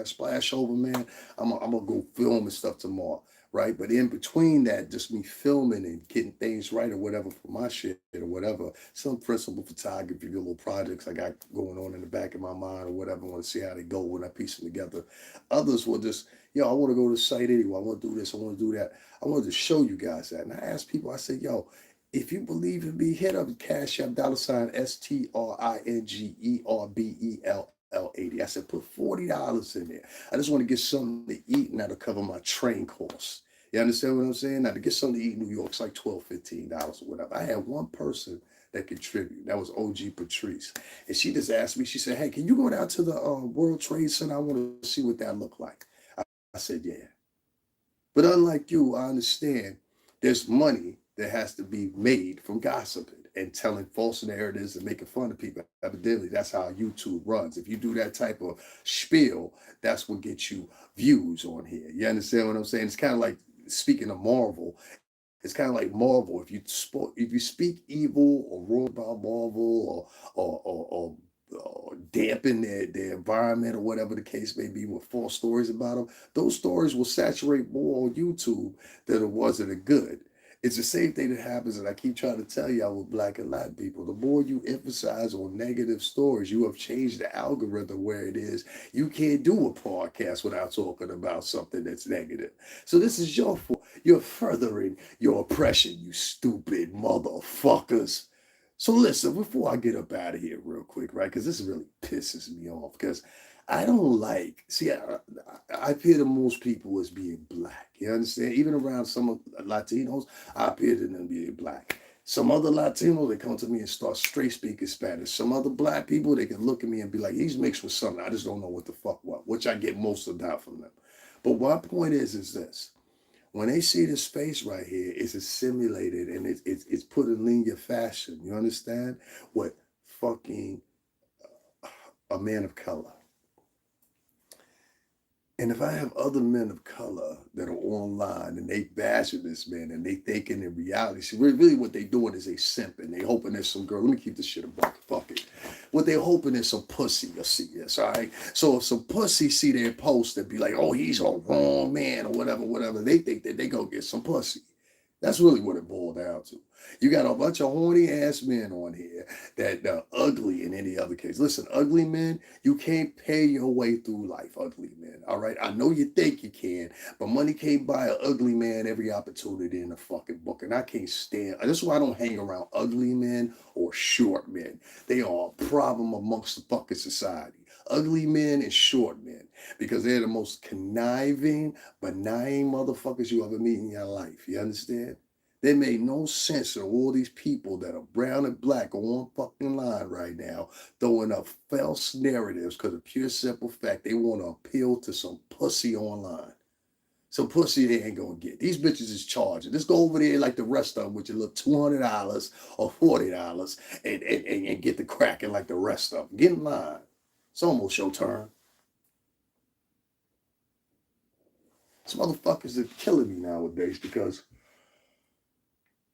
splash over, man? I'm gonna go film and stuff tomorrow, right?" But in between that, just me filming and getting things right or whatever for my shit or whatever, some principal photography, little projects I got going on in the back of my mind or whatever. I want to see how they go when I piece them together. Others will just, yo, I want to go to the site anyway. I want to do this. I want to do that. I wanted to show you guys that. And I asked people, I said, yo, if you believe in me, hit up Cash App $STRINGERBELL80. I said, put $40 in there. I just want to get something to eat and that'll cover my train costs. You understand what I'm saying? Now, to get something to eat in New York, it's like $12, $15 or whatever. I had one person that contributed. That was OG Patrice. And she just asked me, she said, hey, can you go down to the World Trade Center? I want to see what that looked like. I said, yeah. But unlike you, I understand there's money that has to be made from gossiping and telling false narratives and making fun of people. Evidently, that's how YouTube runs. If you do that type of spiel, that's what gets you views on here. You understand what I'm saying? It's kind of like speaking of Marvel. It's kind of like Marvel. If you speak evil or wrong about Marvel or dampen their environment or whatever the case may be with false stories about them, those stories will saturate more on YouTube than it was in the good. It's the same thing that happens, and I keep trying to tell y'all with Black and Latin people. The more you emphasize on negative stories, you have changed the algorithm where it is. You can't do a podcast without talking about something that's negative. So this is your fault. You're furthering your oppression, you stupid motherfuckers. So listen, before I get up out of here real quick, right? Because this really pisses me off. Because I don't like, see, I appear to most people as being black. You understand? Even around some Latinos, I appear to them being black. Some other Latinos, they come to me and start straight speaking Spanish. Some other black people, they can look at me and be like, he's mixed with something. I just don't know what the fuck what, which I get most of that from them. But my point is this. When they see this face right here, it's assimilated and it's put in linear fashion. You understand? What fucking a man of color. And if I have other men of color that are online and they bashing this man and they thinking in reality, see, really what they doing is they simping. They hoping there's some girl. Let me keep this shit a buck. Fuck it. What they hoping is some pussy will see this, all right? So if some pussy see their post and be like, oh, he's a wrong man or whatever, they think that they gonna get some pussy. That's really what it boiled down to. You got a bunch of horny ass men on here that are ugly in any other case. Listen, ugly men, you can't pay your way through life, ugly men. All right. I know you think you can, but money can't buy an ugly man every opportunity in the fucking book. And I can't stand. That's why I don't hang around ugly men or short men. They are a problem amongst the fucking society. Ugly men and short men, because they're the most conniving, benign motherfuckers you ever meet in your life. You understand? They made no sense of all these people that are brown and black on one fucking line right now, throwing up false narratives because of pure simple fact they want to appeal to some pussy online. Some pussy they ain't gonna get. These bitches is charging. Just go over there like the rest of them with your little $200 or $40 and get the cracking like the rest of them. Get in line. It's almost your turn. Some motherfuckers are killing me nowadays because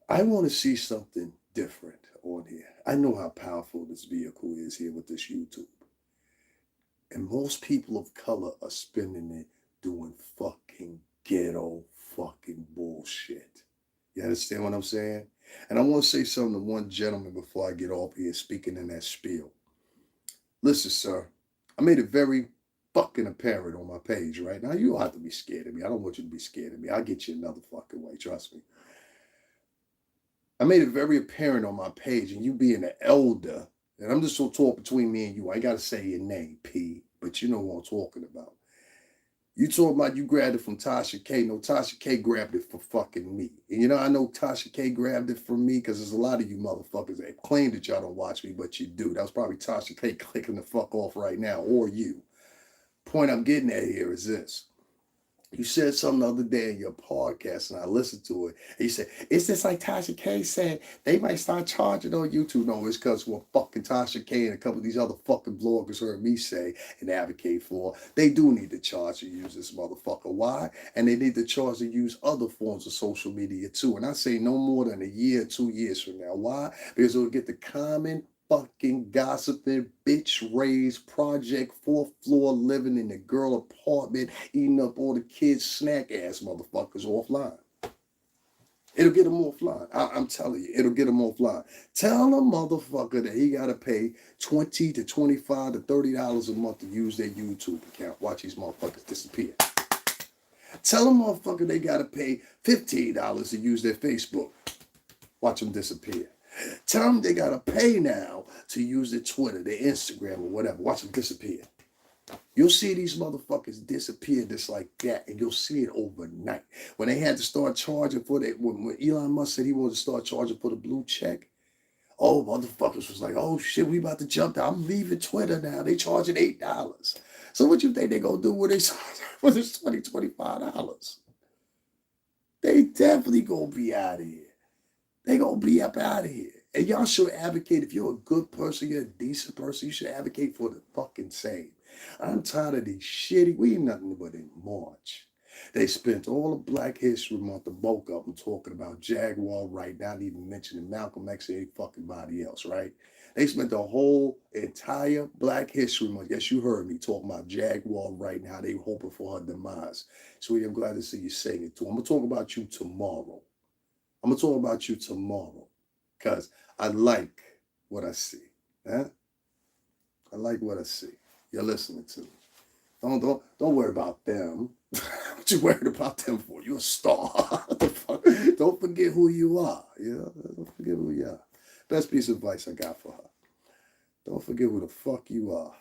I want to see something different on here. I know how powerful this vehicle is here with this YouTube. And most people of color are spending it doing fucking ghetto fucking bullshit. You understand what I'm saying? And I want to say something to one gentleman before I get off here speaking in that spiel. Listen, sir, I made it very fucking apparent on my page right now. You don't have to be scared of me. I don't want you to be scared of me. I'll get you another fucking way. Trust me. I made it very apparent on my page, and you being an elder, and I'm just gonna talk between me and you. I ain't gotta say your name, P, but you know what I'm talking about. You talking about you grabbed it from Tasha K. No, Tasha K grabbed it for fucking me. And you know, I know Tasha K grabbed it from me because there's a lot of you motherfuckers that claim that y'all don't watch me, but you do. That was probably Tasha K clicking the fuck off right now, or you. Point I'm getting at here is this. You said something the other day in your podcast, and I listened to it. And you said, it's just like Tasha K said, they might start charging on YouTube. No, it's because what fucking Tasha K and a couple of these other fucking bloggers heard me say and advocate for. They do need to charge to use this motherfucker. Why? And they need to charge to use other forms of social media too. And I say no more than a year or 2 years from now. Why? Because it'll get the common fucking gossiping, bitch raised project, fourth floor living in the girl apartment, eating up all the kids' snack ass motherfuckers offline. It'll get them offline. I'm telling you, it'll get them offline. Tell a motherfucker that he gotta pay $20 to $25 to $30 a month to use their YouTube account. Watch these motherfuckers disappear. Tell a motherfucker they gotta pay $15 to use their Facebook. Watch them disappear. Tell them they gotta pay now to use their Twitter, their Instagram, or whatever. Watch them disappear. You'll see these motherfuckers disappear just like that, and you'll see it overnight. When they had to start charging for that, when Elon Musk said he wanted to start charging for the blue check, oh, motherfuckers was like, oh shit, we about to jump down. I'm leaving Twitter now. They charging $8. So what you think they gonna do when they charge for this $20, $25? They definitely gonna be out of here. They gonna be up out of here. And y'all should advocate, if you're a good person, you're a decent person, you should advocate for the fucking same. I'm tired of these shitty, we ain't nothing but in March. They spent all of Black History Month, the bulk of them, talking about Jaguar right now, not even mentioning Malcolm X or any fucking body else, right? They spent the whole entire Black History Month. Yes, you heard me talking about Jaguar right now. They hoping for her demise. Sweetie, I'm glad to see you saying it too. I'm gonna talk about you tomorrow. I'm gonna talk about you tomorrow, cause I like what I see. Huh? I like what I see. You're listening to me. Don't worry about them. What you worried about them for? You're a star. What the fuck? Don't forget who you are. You know? Don't forget who you are. Best piece of advice I got for her. Don't forget who the fuck you are.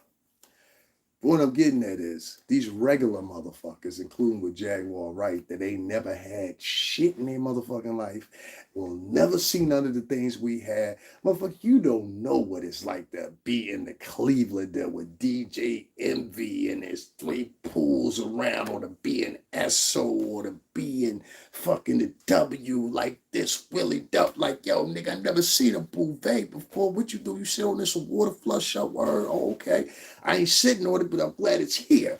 But what I'm getting at is these regular motherfuckers, including with Jaguar Wright, that ain't never had shit in their motherfucking life, will never see none of the things we had. Motherfucker, you don't know what it's like to be in the Cleveland there with DJ Envy and there's three pools around, or to be in SO, or to be in fucking the W like this Willie Duff. Like, yo, nigga, I never seen a bouvet before. What you do? You sit on this water flush up word? Oh, okay. I ain't sitting on it, but I'm glad it's here.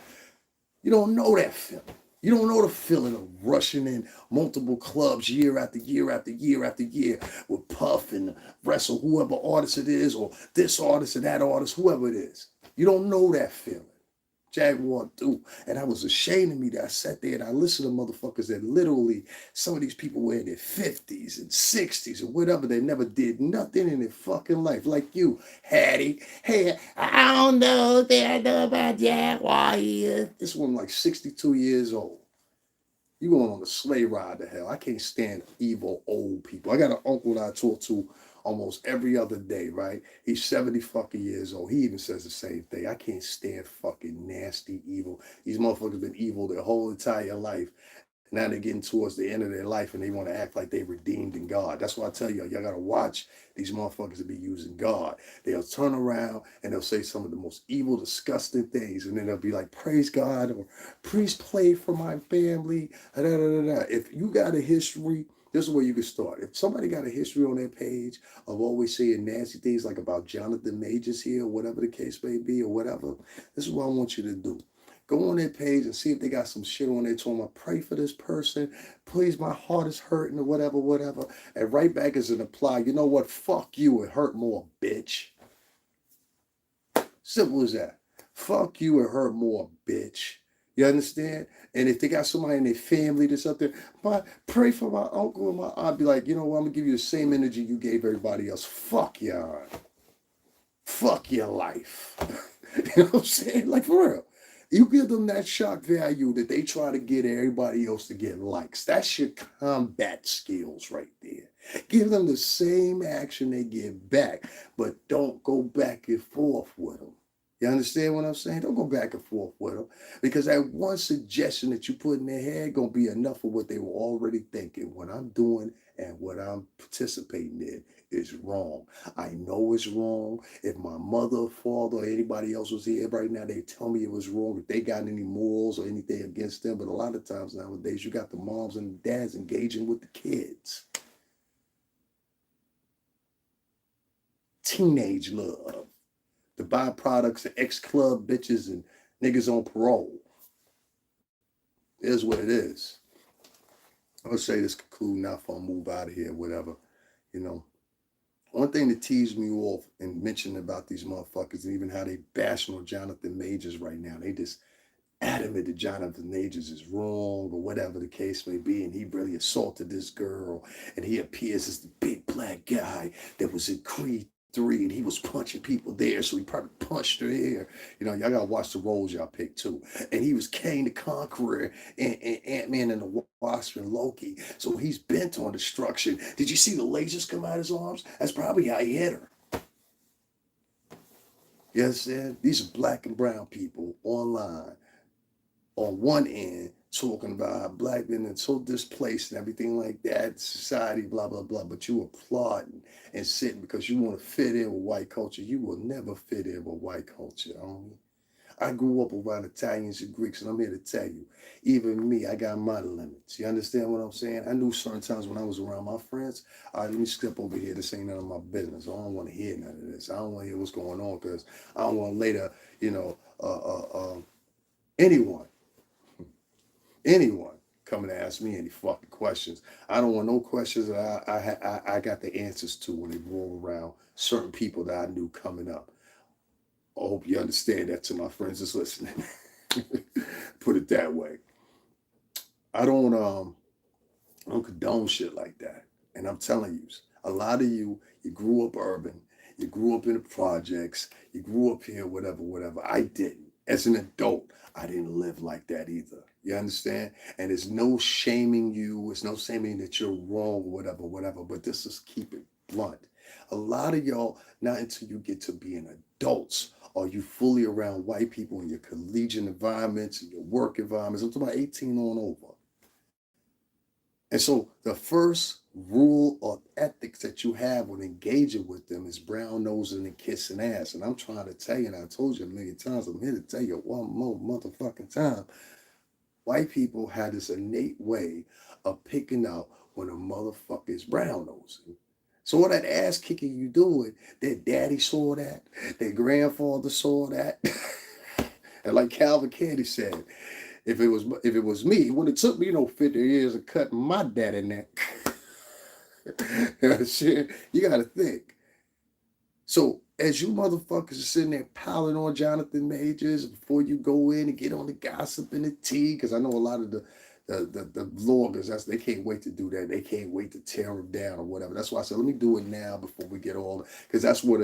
You don't know that feeling. You don't know the feeling of rushing in multiple clubs year after year after year after year with Puff and the rest of whoever artist it is, or this artist and that artist, whoever it is. You don't know that feeling. Jaguar do. And I was ashamed of me that I sat there and I listened to motherfuckers that literally, some of these people were in their 50s and 60s or whatever. They never did nothing in their fucking life. Like you, Hattie. Hey, I don't know that I know about Jaguar here. This one like 62 years old. You going on a sleigh ride to hell. I can't stand evil old people. I got an uncle that I talk to almost every other day, right? He's 70 fucking years old. He even says the same thing. I can't stand fucking nasty evil. These motherfuckers been evil their whole entire life. Now they're getting towards the end of their life and they want to act like they redeemed in God. That's why I tell y'all gotta watch these motherfuckers to be using God. They'll turn around and they'll say some of the most evil, disgusting things, and then they'll be like, praise God, or please pray for my family. Da, da, da, da. If you got a history, this is where you can start. If somebody got a history on their page of always saying nasty things like about Johnathan Majors here, or whatever the case may be, or whatever, this is what I want you to do. Go on their page and see if they got some shit on there telling them, pray for this person. Please, my heart is hurting, or whatever, whatever. And right back as an apply, you know what? Fuck you, it hurt more, bitch. Simple as that. Fuck you, it hurt more, bitch. You understand? And if they got somebody in their family that's up there, pray for my uncle and my aunt. I'd be like, you know what? I'm going to give you the same energy you gave everybody else. Fuck y'all. Fuck your life. You know what I'm saying? Like, for real. You give them that shock value that they try to get everybody else to get likes. That's your combat skills right there. Give them the same action they give back, but don't go back and forth with them. You understand what I'm saying? Don't go back and forth with them, because that one suggestion that you put in their head gonna be enough of what they were already thinking. What I'm doing and what I'm participating in is wrong. I know it's wrong. If my mother, father, or anybody else was here right now, they tell me it was wrong. If they got any morals or anything against them, but a lot of times nowadays, you got the moms and the dads engaging with the kids. Teenage love. The byproducts of ex-club bitches and niggas on parole. It is what it is. I'm gonna say this conclude now before I move out of here, whatever. You know, one thing that teased me off and mentioned about these motherfuckers, and even how they bashing on Johnathan Majors right now. They just adamant that Johnathan Majors is wrong, or whatever the case may be, and he really assaulted this girl, and he appears as the big black guy that was in Creed 3, and he was punching people there, so he probably punched her here. You know, y'all gotta watch the roles y'all pick too. And he was Kang the Conqueror and Ant-Man and the Wasp and Loki, so he's bent on destruction. Did you see the lasers come out his arms? That's probably how he hit her. You understand? These are black and brown people online on one end talking about how black men are so displaced and everything like that, society, blah, blah, blah, but you applauding and sitting because you want to fit in with white culture. You will never fit in with white culture, homie. I grew up around Italians and Greeks, and I'm here to tell you, even me, I got my limits. You understand what I'm saying? I knew certain times when I was around my friends, all right, let me step over here. This ain't none of my business. I don't want to hear none of this. I don't want to hear what's going on, because I don't want later, you know, anyone coming to ask me any fucking questions. I don't want no questions that I got the answers to when they roll around certain people that I knew coming up. I hope you understand that to my friends that's listening. Put it that way. I don't condone shit like that. And I'm telling you, a lot of you, you grew up urban, you grew up in the projects, you grew up here, whatever, whatever. I didn't. As an adult, I didn't live like that either. You understand? And it's no shaming you, it's no shaming that you're wrong, whatever, whatever. But this is keep it blunt. A lot of y'all, not until you get to being adults, are you fully around white people in your collegiate environments, in your work environments. I'm talking about 18 on over. And so the first rule of ethics that you have when engaging with them is brown nosing and kissing ass. And I'm trying to tell you, and I told you a million times, I'm here to tell you one more motherfucking time. White people had this innate way of picking out when a motherfucker is brown nosing. So all that ass kicking you doing, their daddy saw that, their grandfather saw that. And like Calvin Candy said, if it was me, it would have took me 50 years of cutting my daddy neck. Shit, you gotta think. So as you motherfuckers are sitting there piling on Johnathan Majors before you go in and get on the gossip and the tea, because I know a lot of the vloggers, they can't wait to do that. They can't wait to tear them down or whatever. That's why I said, let me do it now before we get all, because that's where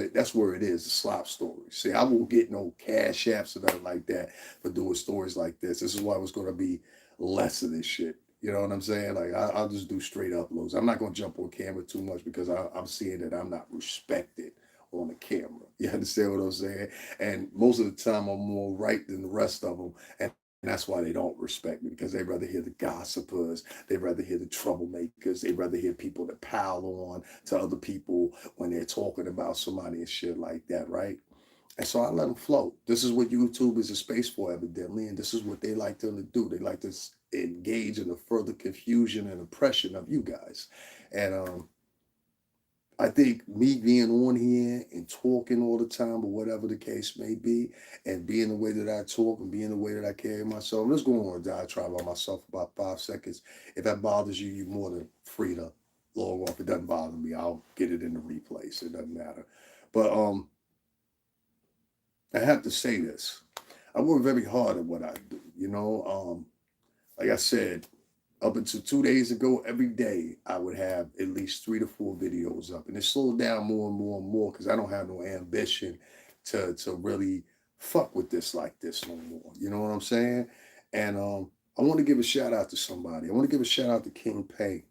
it is, the slop story. See, I won't get no cash apps or nothing like that for doing stories like this. This is why it was going to be less of this shit. You know what I'm saying? Like, I'll just do straight uploads. I'm not going to jump on camera too much because I'm seeing that I'm not respected on the camera. You understand what I'm saying? And most of the time, I'm more right than the rest of them. And that's why they don't respect me, because they'd rather hear the gossipers, they'd rather hear the troublemakers, they'd rather hear people that pile on to other people when they're talking about somebody and shit like that, right? And so I let them float. This is what YouTube is a space for, evidently, and this is what they like to do. They like to engage in the further confusion and oppression of you guys. And I think me being on here and talking all the time, or whatever the case may be, and being the way that I talk and being the way that I carry myself, I'm just going on a diatribe on myself for about 5 seconds. If that bothers you, you're more than free to log off. It doesn't bother me. I'll get it in the replay, so it doesn't matter. But I have to say this. I work very hard at what I do. Like I said, up until 2 days ago, every day I would have at least 3 to 4 videos up. And it slowed down more and more and more because I don't have no ambition to really fuck with this like this no more. You know what I'm saying? And I want to give a shout out to somebody. I want to give a shout out to King Pay.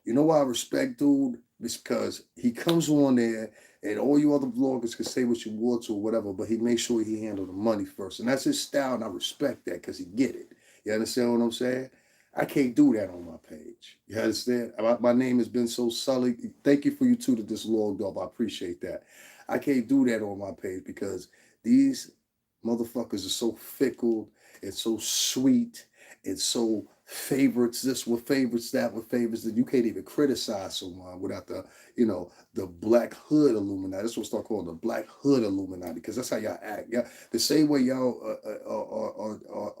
You know why I respect dude? It's because he comes on there and all you other vloggers can say what you want to or whatever, but he makes sure he handle the money first. And that's his style, and I respect that because he get it. You understand what I'm saying? I can't do that on my page. You understand? My name has been so sullied. Thank you for you two that just logged up. I appreciate that. I can't do that on my page because these motherfuckers are so fickle and so sweet and so favorites this with favorites that with favorites that you can't even criticize someone without the black hood Illuminati. That's what start calling the black hood Illuminati, because that's how y'all act. Yeah, the same way y'all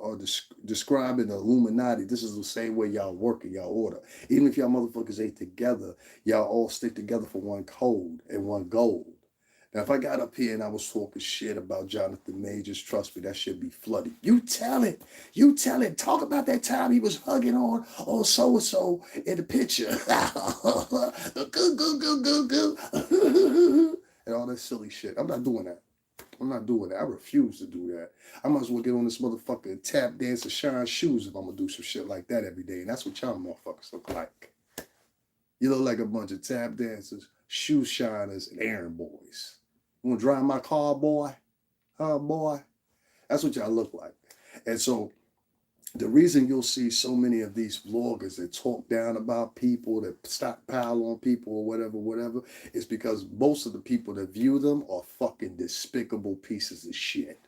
are describing the Illuminati. This is the same way y'all work in y'all order. Even if y'all motherfuckers ain't together, y'all all stick together for one code and one goal. Now, if I got up here and I was talking shit about Johnathan Majors, trust me, that should be flooded. You tell it. You tell it. Talk about that time he was hugging on so-and-so in the picture. And all that silly shit. I'm not doing that. I'm not doing that. I refuse to do that. I might as well get on this motherfucker and tap dance and shine shoes if I'm going to do some shit like that every day. And that's what y'all motherfuckers look like. You look like a bunch of tap dancers, shoe shiners, and errand boys. You want to drive my car, boy? Huh, boy? That's what y'all look like. And so the reason you'll see so many of these vloggers that talk down about people, that stockpile on people or whatever, is because most of the people that view them are fucking despicable pieces of shit.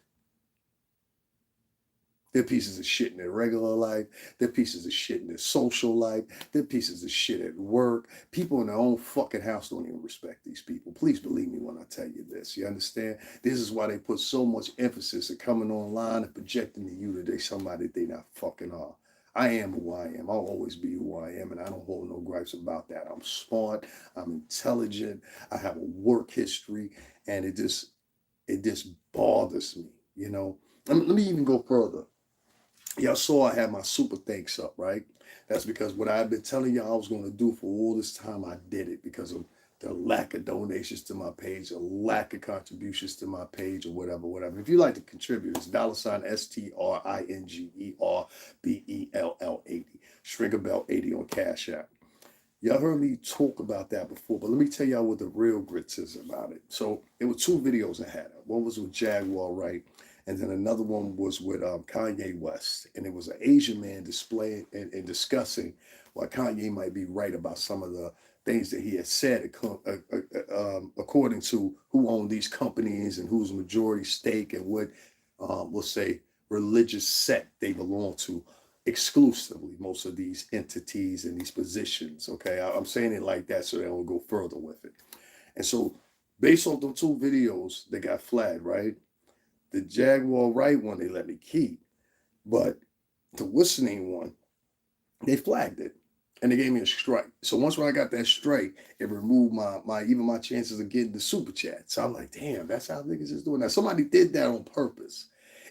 They're pieces of shit in their regular life. They're pieces of shit in their social life. They're pieces of shit at work. People in their own fucking house don't even respect these people. Please believe me when I tell you this. You understand? This is why they put so much emphasis at coming online and projecting to you that they're somebody they not fucking are. I am who I am. I'll always be who I am, and I don't hold no gripes about that. I'm smart. I'm intelligent. I have a work history, and it just bothers me. Let me even go further. Y'all saw I had my super thanks up, right? That's because what I've been telling y'all I was going to do for all this time, I did it because of the lack of donations to my page, a lack of contributions to my page, or whatever, whatever. If you like to contribute, it's $ STRINGERBELL80, Stringerbell 80 on Cash App. Y'all heard me talk about that before, but let me tell y'all what the real grits is about it. So it were two videos I had. One was with Jaguar Wright, and then another one was with Kanye West. And it was an Asian man displaying and discussing why Kanye might be right about some of the things that he had said according to who owned these companies and whose majority stake and what, we'll say, religious sect they belong to exclusively, most of these entities and these positions. Okay, I'm saying it like that so that I will go further with it. And so, based on the two videos that got flagged, right? The Jaguar Right one they let me keep, but the whistling one they flagged it and they gave me a strike. So once when I got that strike, it removed my chances of getting the super chat. So I'm like, damn, that's how niggas is doing that. Somebody did that on purpose.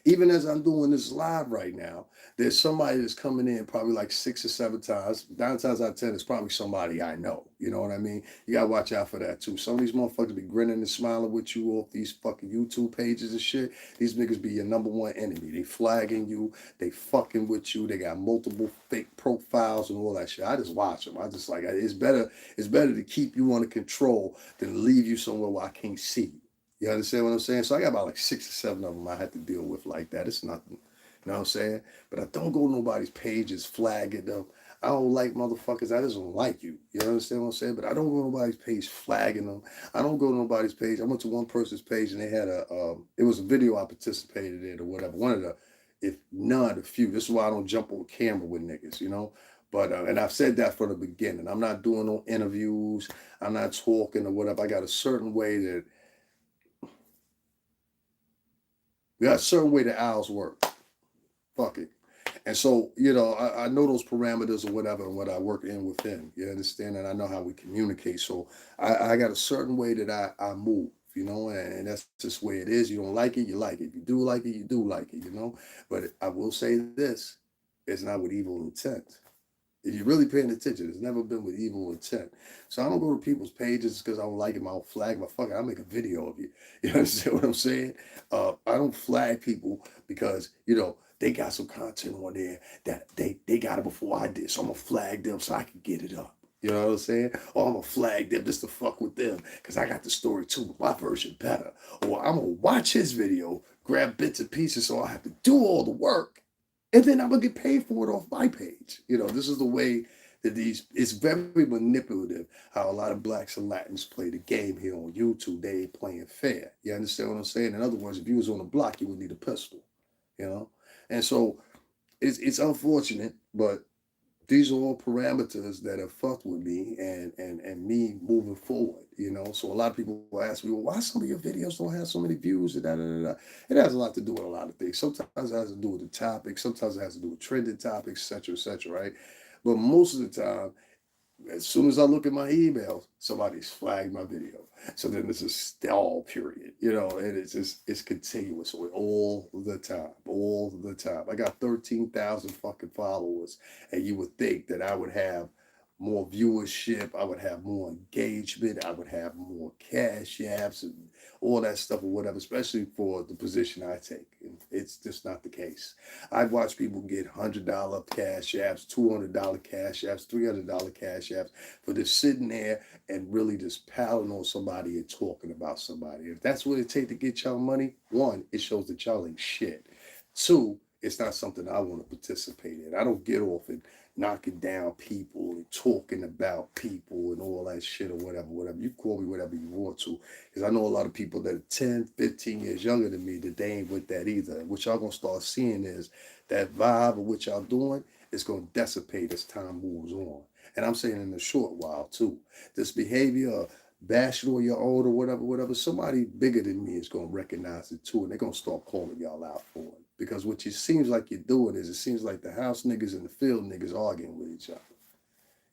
Even as I'm doing this live right now, there's somebody that's coming in probably like 6 or 7 times. 9 times out of 10, it's probably somebody I know. You know what I mean? You gotta watch out for that too. Some of these motherfuckers be grinning and smiling with you off these fucking YouTube pages and shit. These niggas be your number one enemy. They flagging you, they fucking with you, they got multiple fake profiles and all that shit. I just watch them. I just like it's better to keep you under control than leave you somewhere where I can't see you. You understand what I'm saying? So I got about like 6 or 7 of them I had to deal with like that. It's nothing. You know what I'm saying? But I don't go to nobody's pages flagging them. I don't like motherfuckers. I just don't like you. You understand what I'm saying? But I don't go to nobody's page flagging them. I don't go to nobody's page. I went to one person's page and they had it was a video I participated in or whatever. One of the, if none, a few. This is why I don't jump on camera with niggas, you know? But, and I've said that from the beginning. I'm not doing no interviews. I'm not talking or whatever. I got a certain way that, we got a certain way the owls work. Fuck it. And so, I know those parameters or whatever and what I work in within. You understand? And I know how we communicate. So I got a certain way that I move, and that's just the way it is. You don't like it, you like it. If you do like it, you do like it. But I will say this, it's not with evil intent. If you're really paying attention, it's never been with evil intent. So I don't go to people's pages because I don't like it. I don't flag my fuck. I'll make a video of you. You understand what I'm saying? I don't flag people because, they got some content on there that they got it before I did. So I'm going to flag them so I can get it up. You know what I'm saying? Or I'm going to flag them just to fuck with them because I got the story too. My version better. Or I'm going to watch his video, grab bits and pieces so I have to do all the work. And then I'm going to get paid for it off my page. This is the way that it's very manipulative how a lot of blacks and Latins play the game here on YouTube. They ain't playing fair. You understand what I'm saying? In other words, if you was on the block, you would need a pistol, And so it's unfortunate, but these are all parameters that have fucked with me and me moving forward, So a lot of people will ask me, well, why some of your videos don't have so many views? And da, da, da, da. It has a lot to do with a lot of things. Sometimes it has to do with the topic. Sometimes it has to do with trending topics, et cetera, right? But most of the time, as soon as I look at my emails, somebody's flagged my video. So then it's a stall period, and it's continuous all the time. I got 13,000 fucking followers, and you would think that I would have more viewership, I would have more engagement, I would have more cash apps and all that stuff or whatever, especially for the position I take. And it's just not the case. I've watched people get $100 cash apps, $200 cash apps, $300 cash apps for just sitting there and really just piling on somebody and talking about somebody. If that's what it takes to get y'all money, one, it shows that y'all ain't shit. Two, it's not something I want to participate in. I don't get off in knocking down people and talking about people and all that shit or whatever. You call me whatever you want to. Because I know a lot of people that are 10, 15 years younger than me that they ain't with that either. And what y'all going to start seeing is that vibe of what y'all doing is going to dissipate as time moves on. And I'm saying in a short while too. This behavior of bash it on your own or whatever, somebody bigger than me is gonna recognize it too, and they're gonna start calling y'all out for it. Because what it seems like you're doing is, it seems like the house niggas and the field niggas arguing with each other,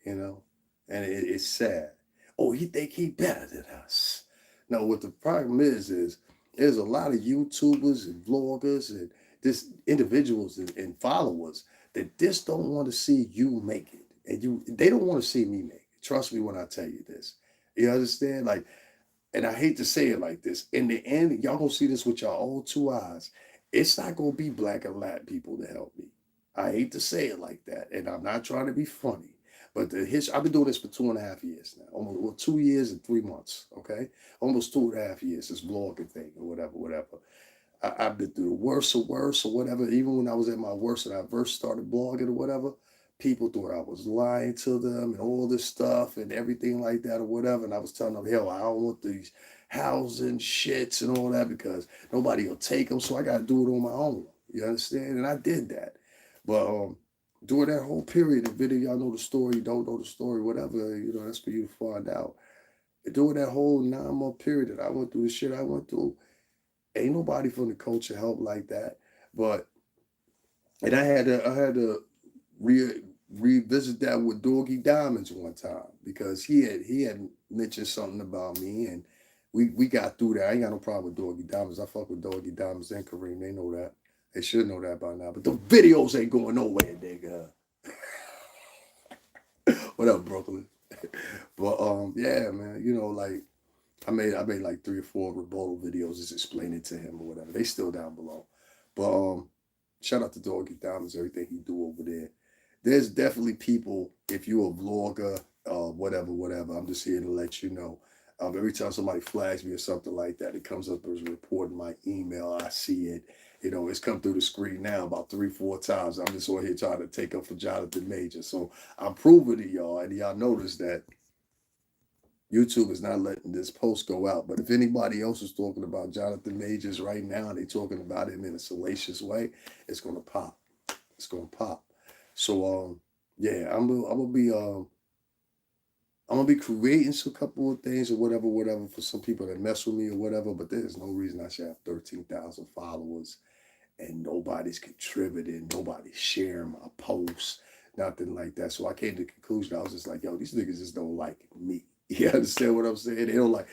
you know, and it's sad. Oh, he think he better than us. No, what the problem is there's a lot of YouTubers and vloggers and just individuals and followers that just don't want to see you make it, and they don't want to see me make it. Trust me when I tell you this. You understand? Like, and I hate to say it like this. In the end, y'all gonna see this with your own two eyes. It's not gonna be black and Latin people to help me. I hate to say it like that, and I'm not trying to be funny. But the history, I've been doing this for 2.5 years now, almost, well, 2 years and 3 months. Okay, almost 2.5 years. This blogging thing or whatever. I've been through the worst of worst or whatever. Even when I was at my worst and I first started blogging or whatever, people thought I was lying to them and all this stuff and everything like that or whatever. And I was telling them, hell, I don't want these housing shits and all that because nobody will take them. So I got to do it on my own. You understand? And I did that. But during that whole period, the video, y'all know the story, don't know the story, whatever, that's for you to find out. During that whole 9-month period that I went through the shit I went through, ain't nobody from the culture helped like that. But and I had to revisit that with Doggy Diamonds one time because he had mentioned something about me and we got through that. I ain't got no problem with Doggy Diamonds. I fuck with Doggy Diamonds and Kareem. They know that. They should know that by now. But the videos ain't going nowhere, nigga. What up, Brooklyn? But yeah, man. Like I made like 3 or 4 rebuttal videos just explaining to him or whatever. They still down below. But shout out to Doggy Diamonds, everything he do over there. There's definitely people, if you're a vlogger, whatever, I'm just here to let you know. Every time somebody flags me or something like that, it comes up as a report in my email. I see it. It's come through the screen now about 3, 4 times. I'm just over here trying to take up for Johnathan Major. So I'm proving to y'all, and y'all notice that YouTube is not letting this post go out. But if anybody else is talking about Johnathan Majors right now, and they talking about him in a salacious way, it's gonna pop. It's gonna pop. So yeah, I'm gonna be creating some couple of things or whatever for some people that mess with me or whatever. But there's no reason I should have 13,000 followers and nobody's contributing, nobody's sharing my posts, nothing like that. So I came to the conclusion. I was just like, yo, these niggas just don't like me. You understand what I'm saying? They don't like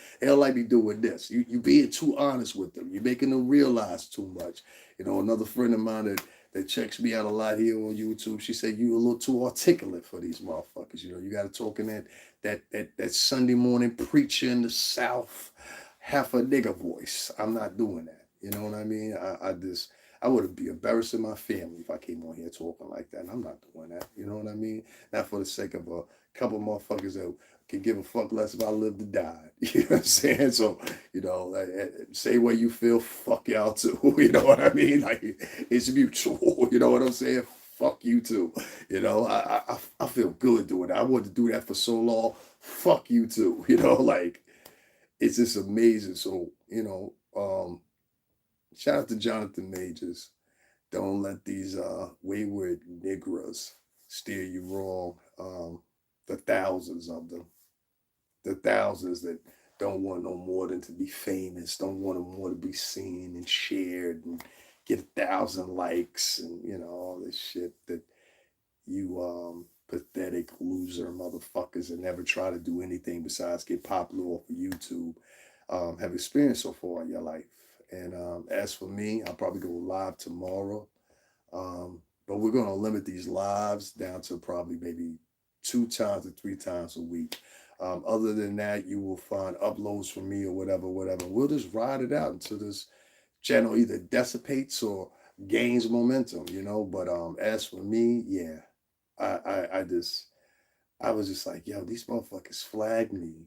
me doing this. You being too honest with them. You're making them realize too much. Another friend of mine that checks me out a lot here on YouTube, she said you a little too articulate for these motherfuckers. You got to talk in that Sunday morning preacher in the South, half a nigga voice. I'm not doing that. You know what I mean? I would be embarrassing my family if I came on here talking like that. And I'm not doing that. You know what I mean? Not for the sake of a couple motherfuckers that can give a fuck less if I live to die. You know what I'm saying? So, say what you feel, fuck y'all too. You know what I mean? Like, it's mutual. You know what I'm saying? Fuck you too. I feel good doing that. I wanted to do that for so long. Fuck you too. Like, it's just amazing. So, shout out to Johnathan Majors. Don't let these wayward Negroes steer you wrong. The thousands of them. The thousands that don't want no more than to be famous, don't want no more to be seen and shared and get 1,000 likes and all this shit that you pathetic loser motherfuckers that never try to do anything besides get popular off of YouTube have experienced so far in your life. And as for me, I'll probably go live tomorrow. But we're going to limit these lives down to probably maybe 2 times or 3 times a week. Other than that, you will find uploads from me or whatever. We'll just ride it out until this channel either dissipates or gains momentum, But as for me, yeah, I was just like, yo, these motherfuckers flagged me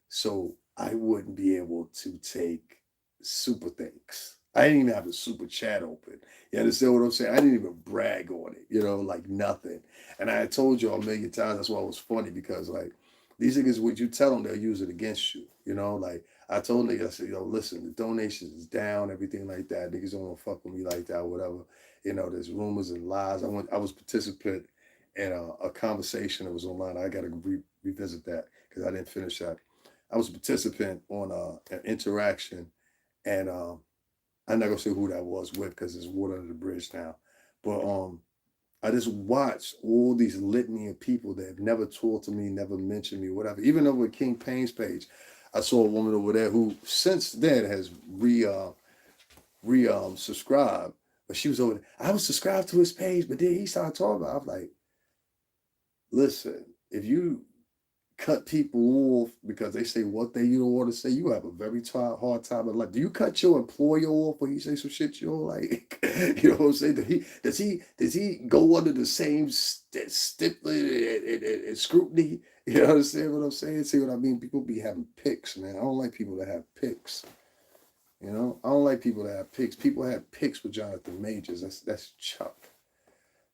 so I wouldn't be able to take super thanks. I didn't even have a super chat open. You understand what I'm saying? I didn't even brag on it, like nothing. And I had told you a million times, that's why it was funny because like these niggas, what you tell them, they'll use it against you. Like I told niggas, I said, listen, the donations is down, everything like that. Niggas don't want to fuck with me like that, whatever. There's rumors and lies. I was participant in a conversation that was online. I got to revisit that because I didn't finish that. I was a participant on an interaction, and I'm not gonna say who that was with because there's water under the bridge now. But I just watched all these litany of people that have never talked to me, never mentioned me, whatever. Even over at King Payne's page, I saw a woman over there who since then has re subscribed. But she was over there. I was subscribed to his page, but then he started talking about it. I was like, listen, if you cut people off because they say what they you don't want to say, you have a very hard time in life. Do you cut your employer off when you say some shit you don't like? You know what I'm saying? Does he go under the same stipulated and scrutiny? You understand what I'm saying? See what I mean? People be having picks, man. I don't like people that have picks. You know, I don't like people that have picks. People have picks with Johnathan Majors. That's Chuck.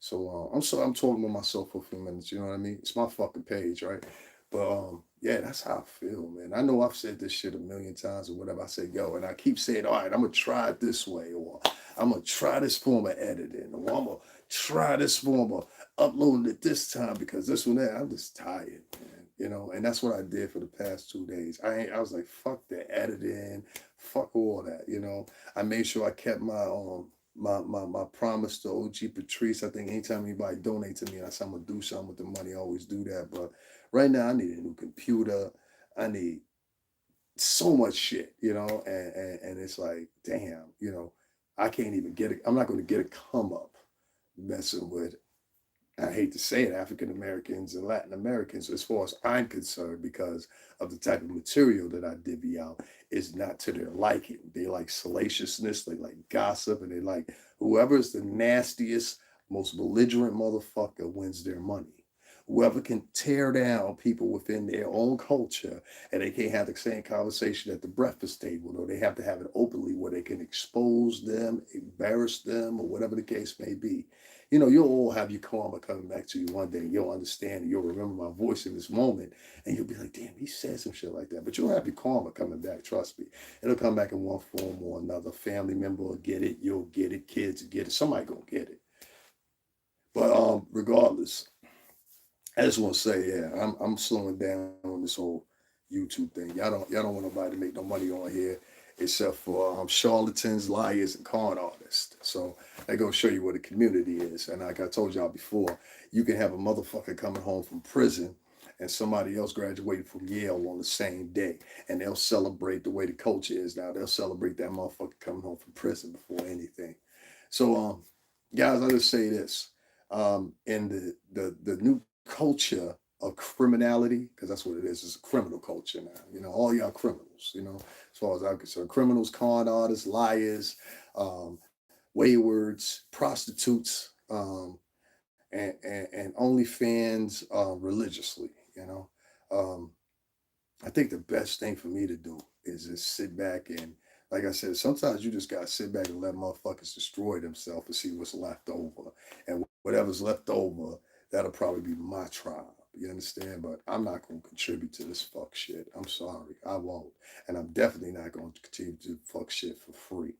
So I'm talking to myself for a few minutes. You know what I mean? It's my fucking page, right? But yeah, that's how I feel, man. I know I've said this shit a million times or whatever. I say, yo, and I keep saying, all right, I'm gonna try it this way, or I'm gonna try this form of editing, or I'm gonna try this form of uploading it this time because this one there, I'm just tired, man. You know, and that's what I did for the past 2 days. I was like, fuck the editing, fuck all that, you know. I made sure I kept my promise to OG Patrice. I think anytime anybody donate to me, I say I'm gonna do something with the money. I always do that. But right now I need a new computer. I need so much shit, you know, and it's like, damn, you know, I can't even get it. I'm not gonna get a come up messing with, I hate to say it, African Americans and Latin Americans, as far as I'm concerned, because of the type of material that I divvy out, is not to their liking. They like salaciousness, they like gossip, and they like whoever is the nastiest, most belligerent motherfucker wins their money. Whoever can tear down people within their own culture, and they can't have the same conversation at the breakfast table, or they have to have it openly where they can expose them, embarrass them, or whatever the case may be. You know, you'll all have your karma coming back to you one day. You'll understand and you'll remember my voice in this moment. And you'll be like, damn, he said some shit like that. But you'll have your karma coming back, trust me. It'll come back in one form or another. Family member will get it. You'll get it. Kids will get it. Somebody gonna get it. But regardless, I just want to say, yeah, I'm slowing down on this whole YouTube thing. Y'all don't want nobody to make no money on here except for charlatans, liars, and con artists. So that goes show you what a community is. And like I told y'all before, you can have a motherfucker coming home from prison and somebody else graduated from Yale on the same day, and they'll celebrate the way the culture is now. They'll celebrate that motherfucker coming home from prison before anything. So guys, I'll just say this. In the new culture of criminality, because that's what it is. It's a criminal culture now. You know, all y'all criminals, you know, as far as I'm concerned. Criminals, con artists, liars, waywards, prostitutes, and OnlyFans religiously, you know. Um, I think the best thing for me to do is just sit back and, like I said, sometimes you just gotta sit back and let motherfuckers destroy themselves and see what's left over. And whatever's left over, that'll probably be my tribe. You understand? But I'm not gonna contribute to this fuck shit. I'm sorry, I won't. And I'm definitely not gonna continue to do fuck shit for free.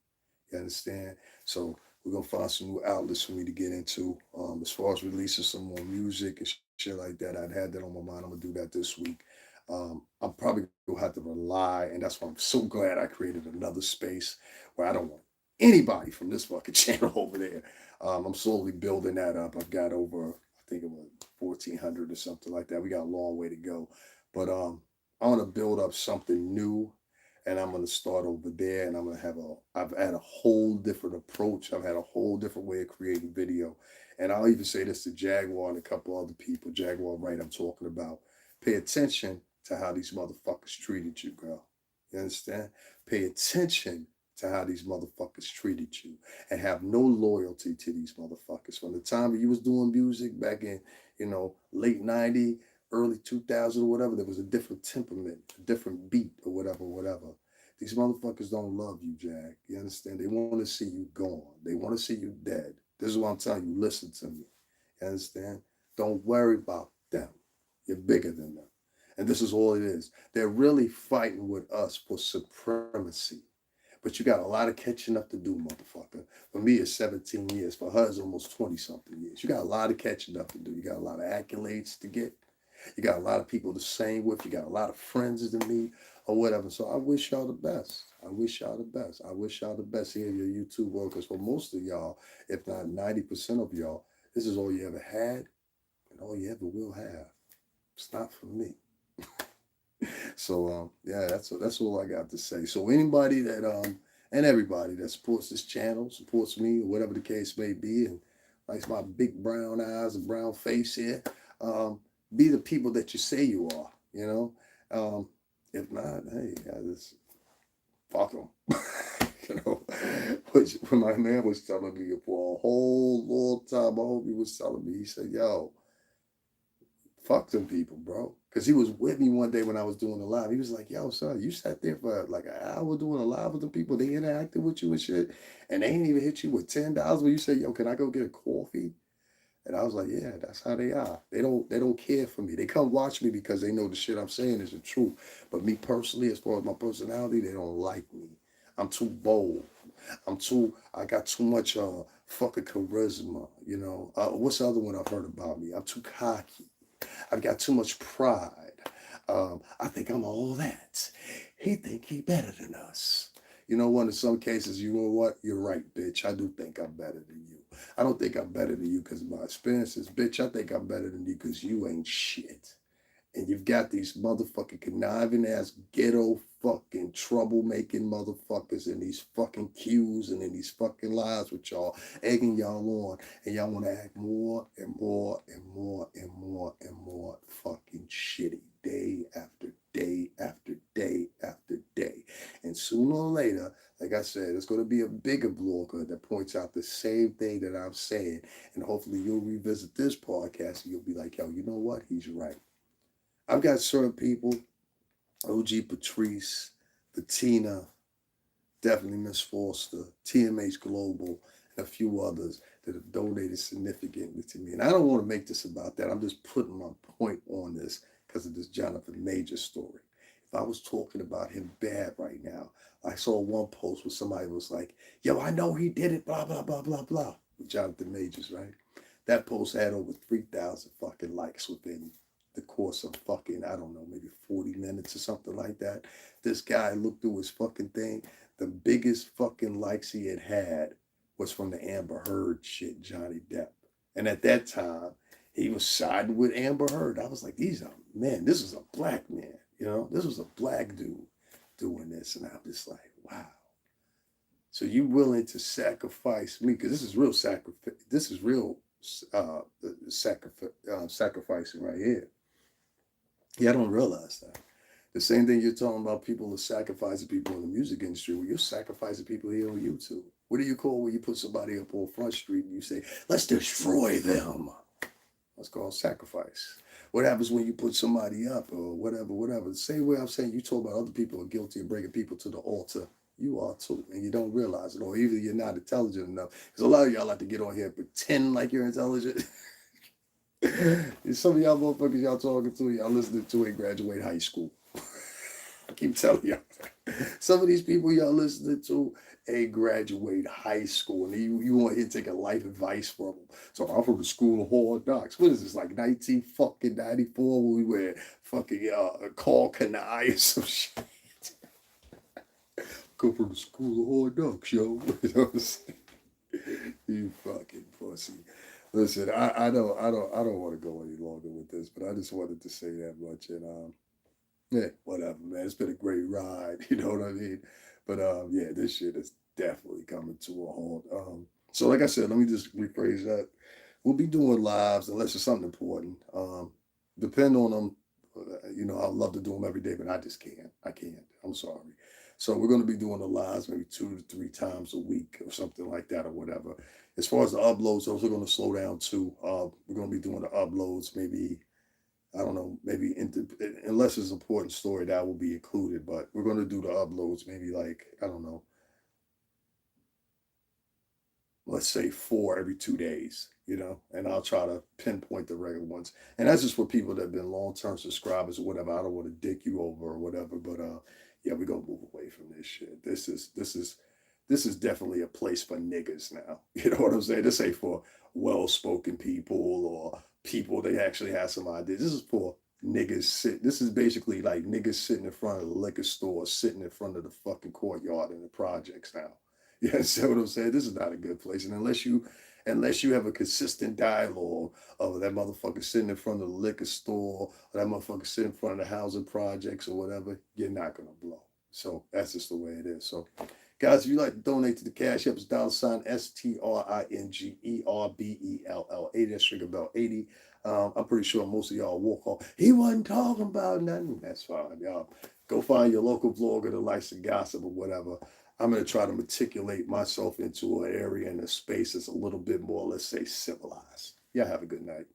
You understand? So we're gonna find some new outlets for me to get into. As far as releasing some more music and shit like that, I'd had that on my mind. I'm gonna do that this week. I'm probably gonna have to rely, and that's why I'm so glad I created another space where I don't want anybody from this fucking channel over there. I'm slowly building that up. I've got over, I think it was 1,400 or something like that. We got a long way to go, but I want to build up something new, and I'm gonna start over there, and I've had a whole different approach. I've had a whole different way of creating video, and I'll even say this to Jaguar and a couple other people. Jaguar, right? I'm talking about. Pay attention to how these motherfuckers treated you, girl. You understand? Pay attention to how these motherfuckers treated you, and have no loyalty to these motherfuckers. From the time you was doing music back in, you know, late 90, early 2000 or whatever, there was a different temperament, a different beat or whatever, whatever. These motherfuckers don't love you, Jack. You understand? They want to see you gone. They want to see you dead. This is what I'm telling you. Listen to me. You understand? Don't worry about them. You're bigger than them. And this is all it is. They're really fighting with us for supremacy. But you got a lot of catching up to do, motherfucker. For me, it's 17 years. For her, it's almost 20 something years. You got a lot of catching up to do. You got a lot of accolades to get. You got a lot of people the same with. You got a lot of friends to meet or whatever. So I wish y'all the best. I wish y'all the best. I wish y'all the best here in your YouTube world. Because for most of y'all, if not 90% of y'all, this is all you ever had and all you ever will have. It's not for me. So yeah, that's all I got to say. So anybody that and everybody that supports this channel, supports me, or whatever the case may be, and likes my big brown eyes and brown face here, be the people that you say you are. You know, if not, hey, I just fuck them. You know, which when my man was telling me for a whole long time, my homie was telling me, he said, "Yo, fuck them people, bro." Because he was with me one day when I was doing a live. He was like, "Yo, son, you sat there for like an hour doing a live with them people. They interacted with you and shit, and they ain't even hit you with $10 when you say, 'Yo, can I go get a coffee?'" And I was like, "Yeah, that's how they are. They don't care for me. They come watch me because they know the shit I'm saying is the truth. But me personally, as far as my personality, they don't like me. I'm too bold. I got too much fucking charisma. You know, what's the other one I've heard about me? I'm too cocky. I've got too much pride. I think I'm all that. He think he better than us. You know what? In some cases, you know what? You're right, bitch. I do think I'm better than you. I don't think I'm better than you because of my experiences. Bitch, I think I'm better than you because you ain't shit. And you've got these motherfucking conniving ass ghetto fucking troublemaking motherfuckers in these fucking queues and in these fucking lives with y'all, egging y'all on, and y'all want to act more and more and more and more and more fucking shitty day after day after day after day. And sooner or later, like I said, it's going to be a bigger blogger that points out the same thing that I'm saying. And hopefully you'll revisit this podcast and you'll be like, yo, you know what? He's right. I've got certain people, OG Patrice, Bettina, definitely Miss Foster, TMH Global, and a few others that have donated significantly to me. And I don't want to make this about that. I'm just putting my point on this because of this Johnathan Major story. If I was talking about him bad right now, I saw one post where somebody was like, "Yo, I know he did it, blah, blah, blah, blah, blah," with Johnathan Majors, right? That post had over 3,000 fucking likes within the course of fucking, I don't know, maybe 40 minutes or something like that. This guy looked through his fucking thing. The biggest fucking likes he had was from the Amber Heard shit, Johnny Depp. And at that time, he was siding with Amber Heard. I was like, these are men. This is a black man. You know, this was a black dude doing this. And I'm just like, wow. So you willing to sacrifice me? Because this is real sacrifice. This is real sacrificing right here. Yeah, I don't realize that. The same thing you're talking about, people are sacrificing people in the music industry. Well, you're sacrificing people here on YouTube. What do you call when you put somebody up on Front Street and you say, "Let's destroy them"? That's called sacrifice. What happens when you put somebody up or whatever, whatever? The same way I'm saying you talk about other people are guilty of bringing people to the altar. You are too, and you don't realize it, or either you're not intelligent enough. Because a lot of y'all like to get on here and pretend like you're intelligent. Some of y'all motherfuckers y'all talking to, y'all listening to ain't graduate high school. I keep telling y'all. Some of these people y'all listening to ain't graduate high school, and you want here to take a life advice from them. So I'm from the school of hard knocks. What is this, like 1994 when we were fucking Call Kanai or some shit? Come from the school of hard knocks, yo. You know what I'm saying? You fucking pussy. Listen, I don't want to go any longer with this, but I just wanted to say that much. And yeah, whatever, man. It's been a great ride. You know what I mean? But yeah, this shit is definitely coming to a halt. So like I said, let me just rephrase that. We'll be doing lives unless it's something important. Depend on them. You know, I'd love to do them every day, but I just can't. I can't. I'm sorry. So we're going to be doing the lives maybe 2 to 3 times a week or something like that or whatever. As far as the uploads, those are going to slow down too. We're going to be doing the uploads maybe, I don't know, maybe unless it's an important story that will be included, but we're going to do the uploads maybe like, I don't know, let's say 4 every 2 days, you know, and I'll try to pinpoint the regular ones. And that's just for people that have been long-term subscribers or whatever. I don't want to dick you over or whatever, but yeah, we're gonna move away from this shit. This is definitely a place for niggas now. You know what I'm saying? This ain't for well-spoken people or people that actually have some ideas. This is for niggas sit. This is basically like niggas sitting in front of the liquor store, sitting in front of the fucking courtyard in the projects now. You understand what I'm saying? This is not a good place. And unless you have a consistent dialogue of that motherfucker sitting in front of the liquor store, or that motherfucker sitting in front of the housing projects or whatever, you're not gonna blow. So that's just the way it is. So guys, if you'd like to donate to the Cash App, it's $STRINGERBELL80. That's Sugar Bell 80. I'm pretty sure most of y'all walk off. He wasn't talking about nothing. That's fine, y'all. Go find your local vlogger that likes to gossip or whatever. I'm going to try to matriculate myself into an area and a space that's a little bit more, let's say, civilized. Y'all have a good night.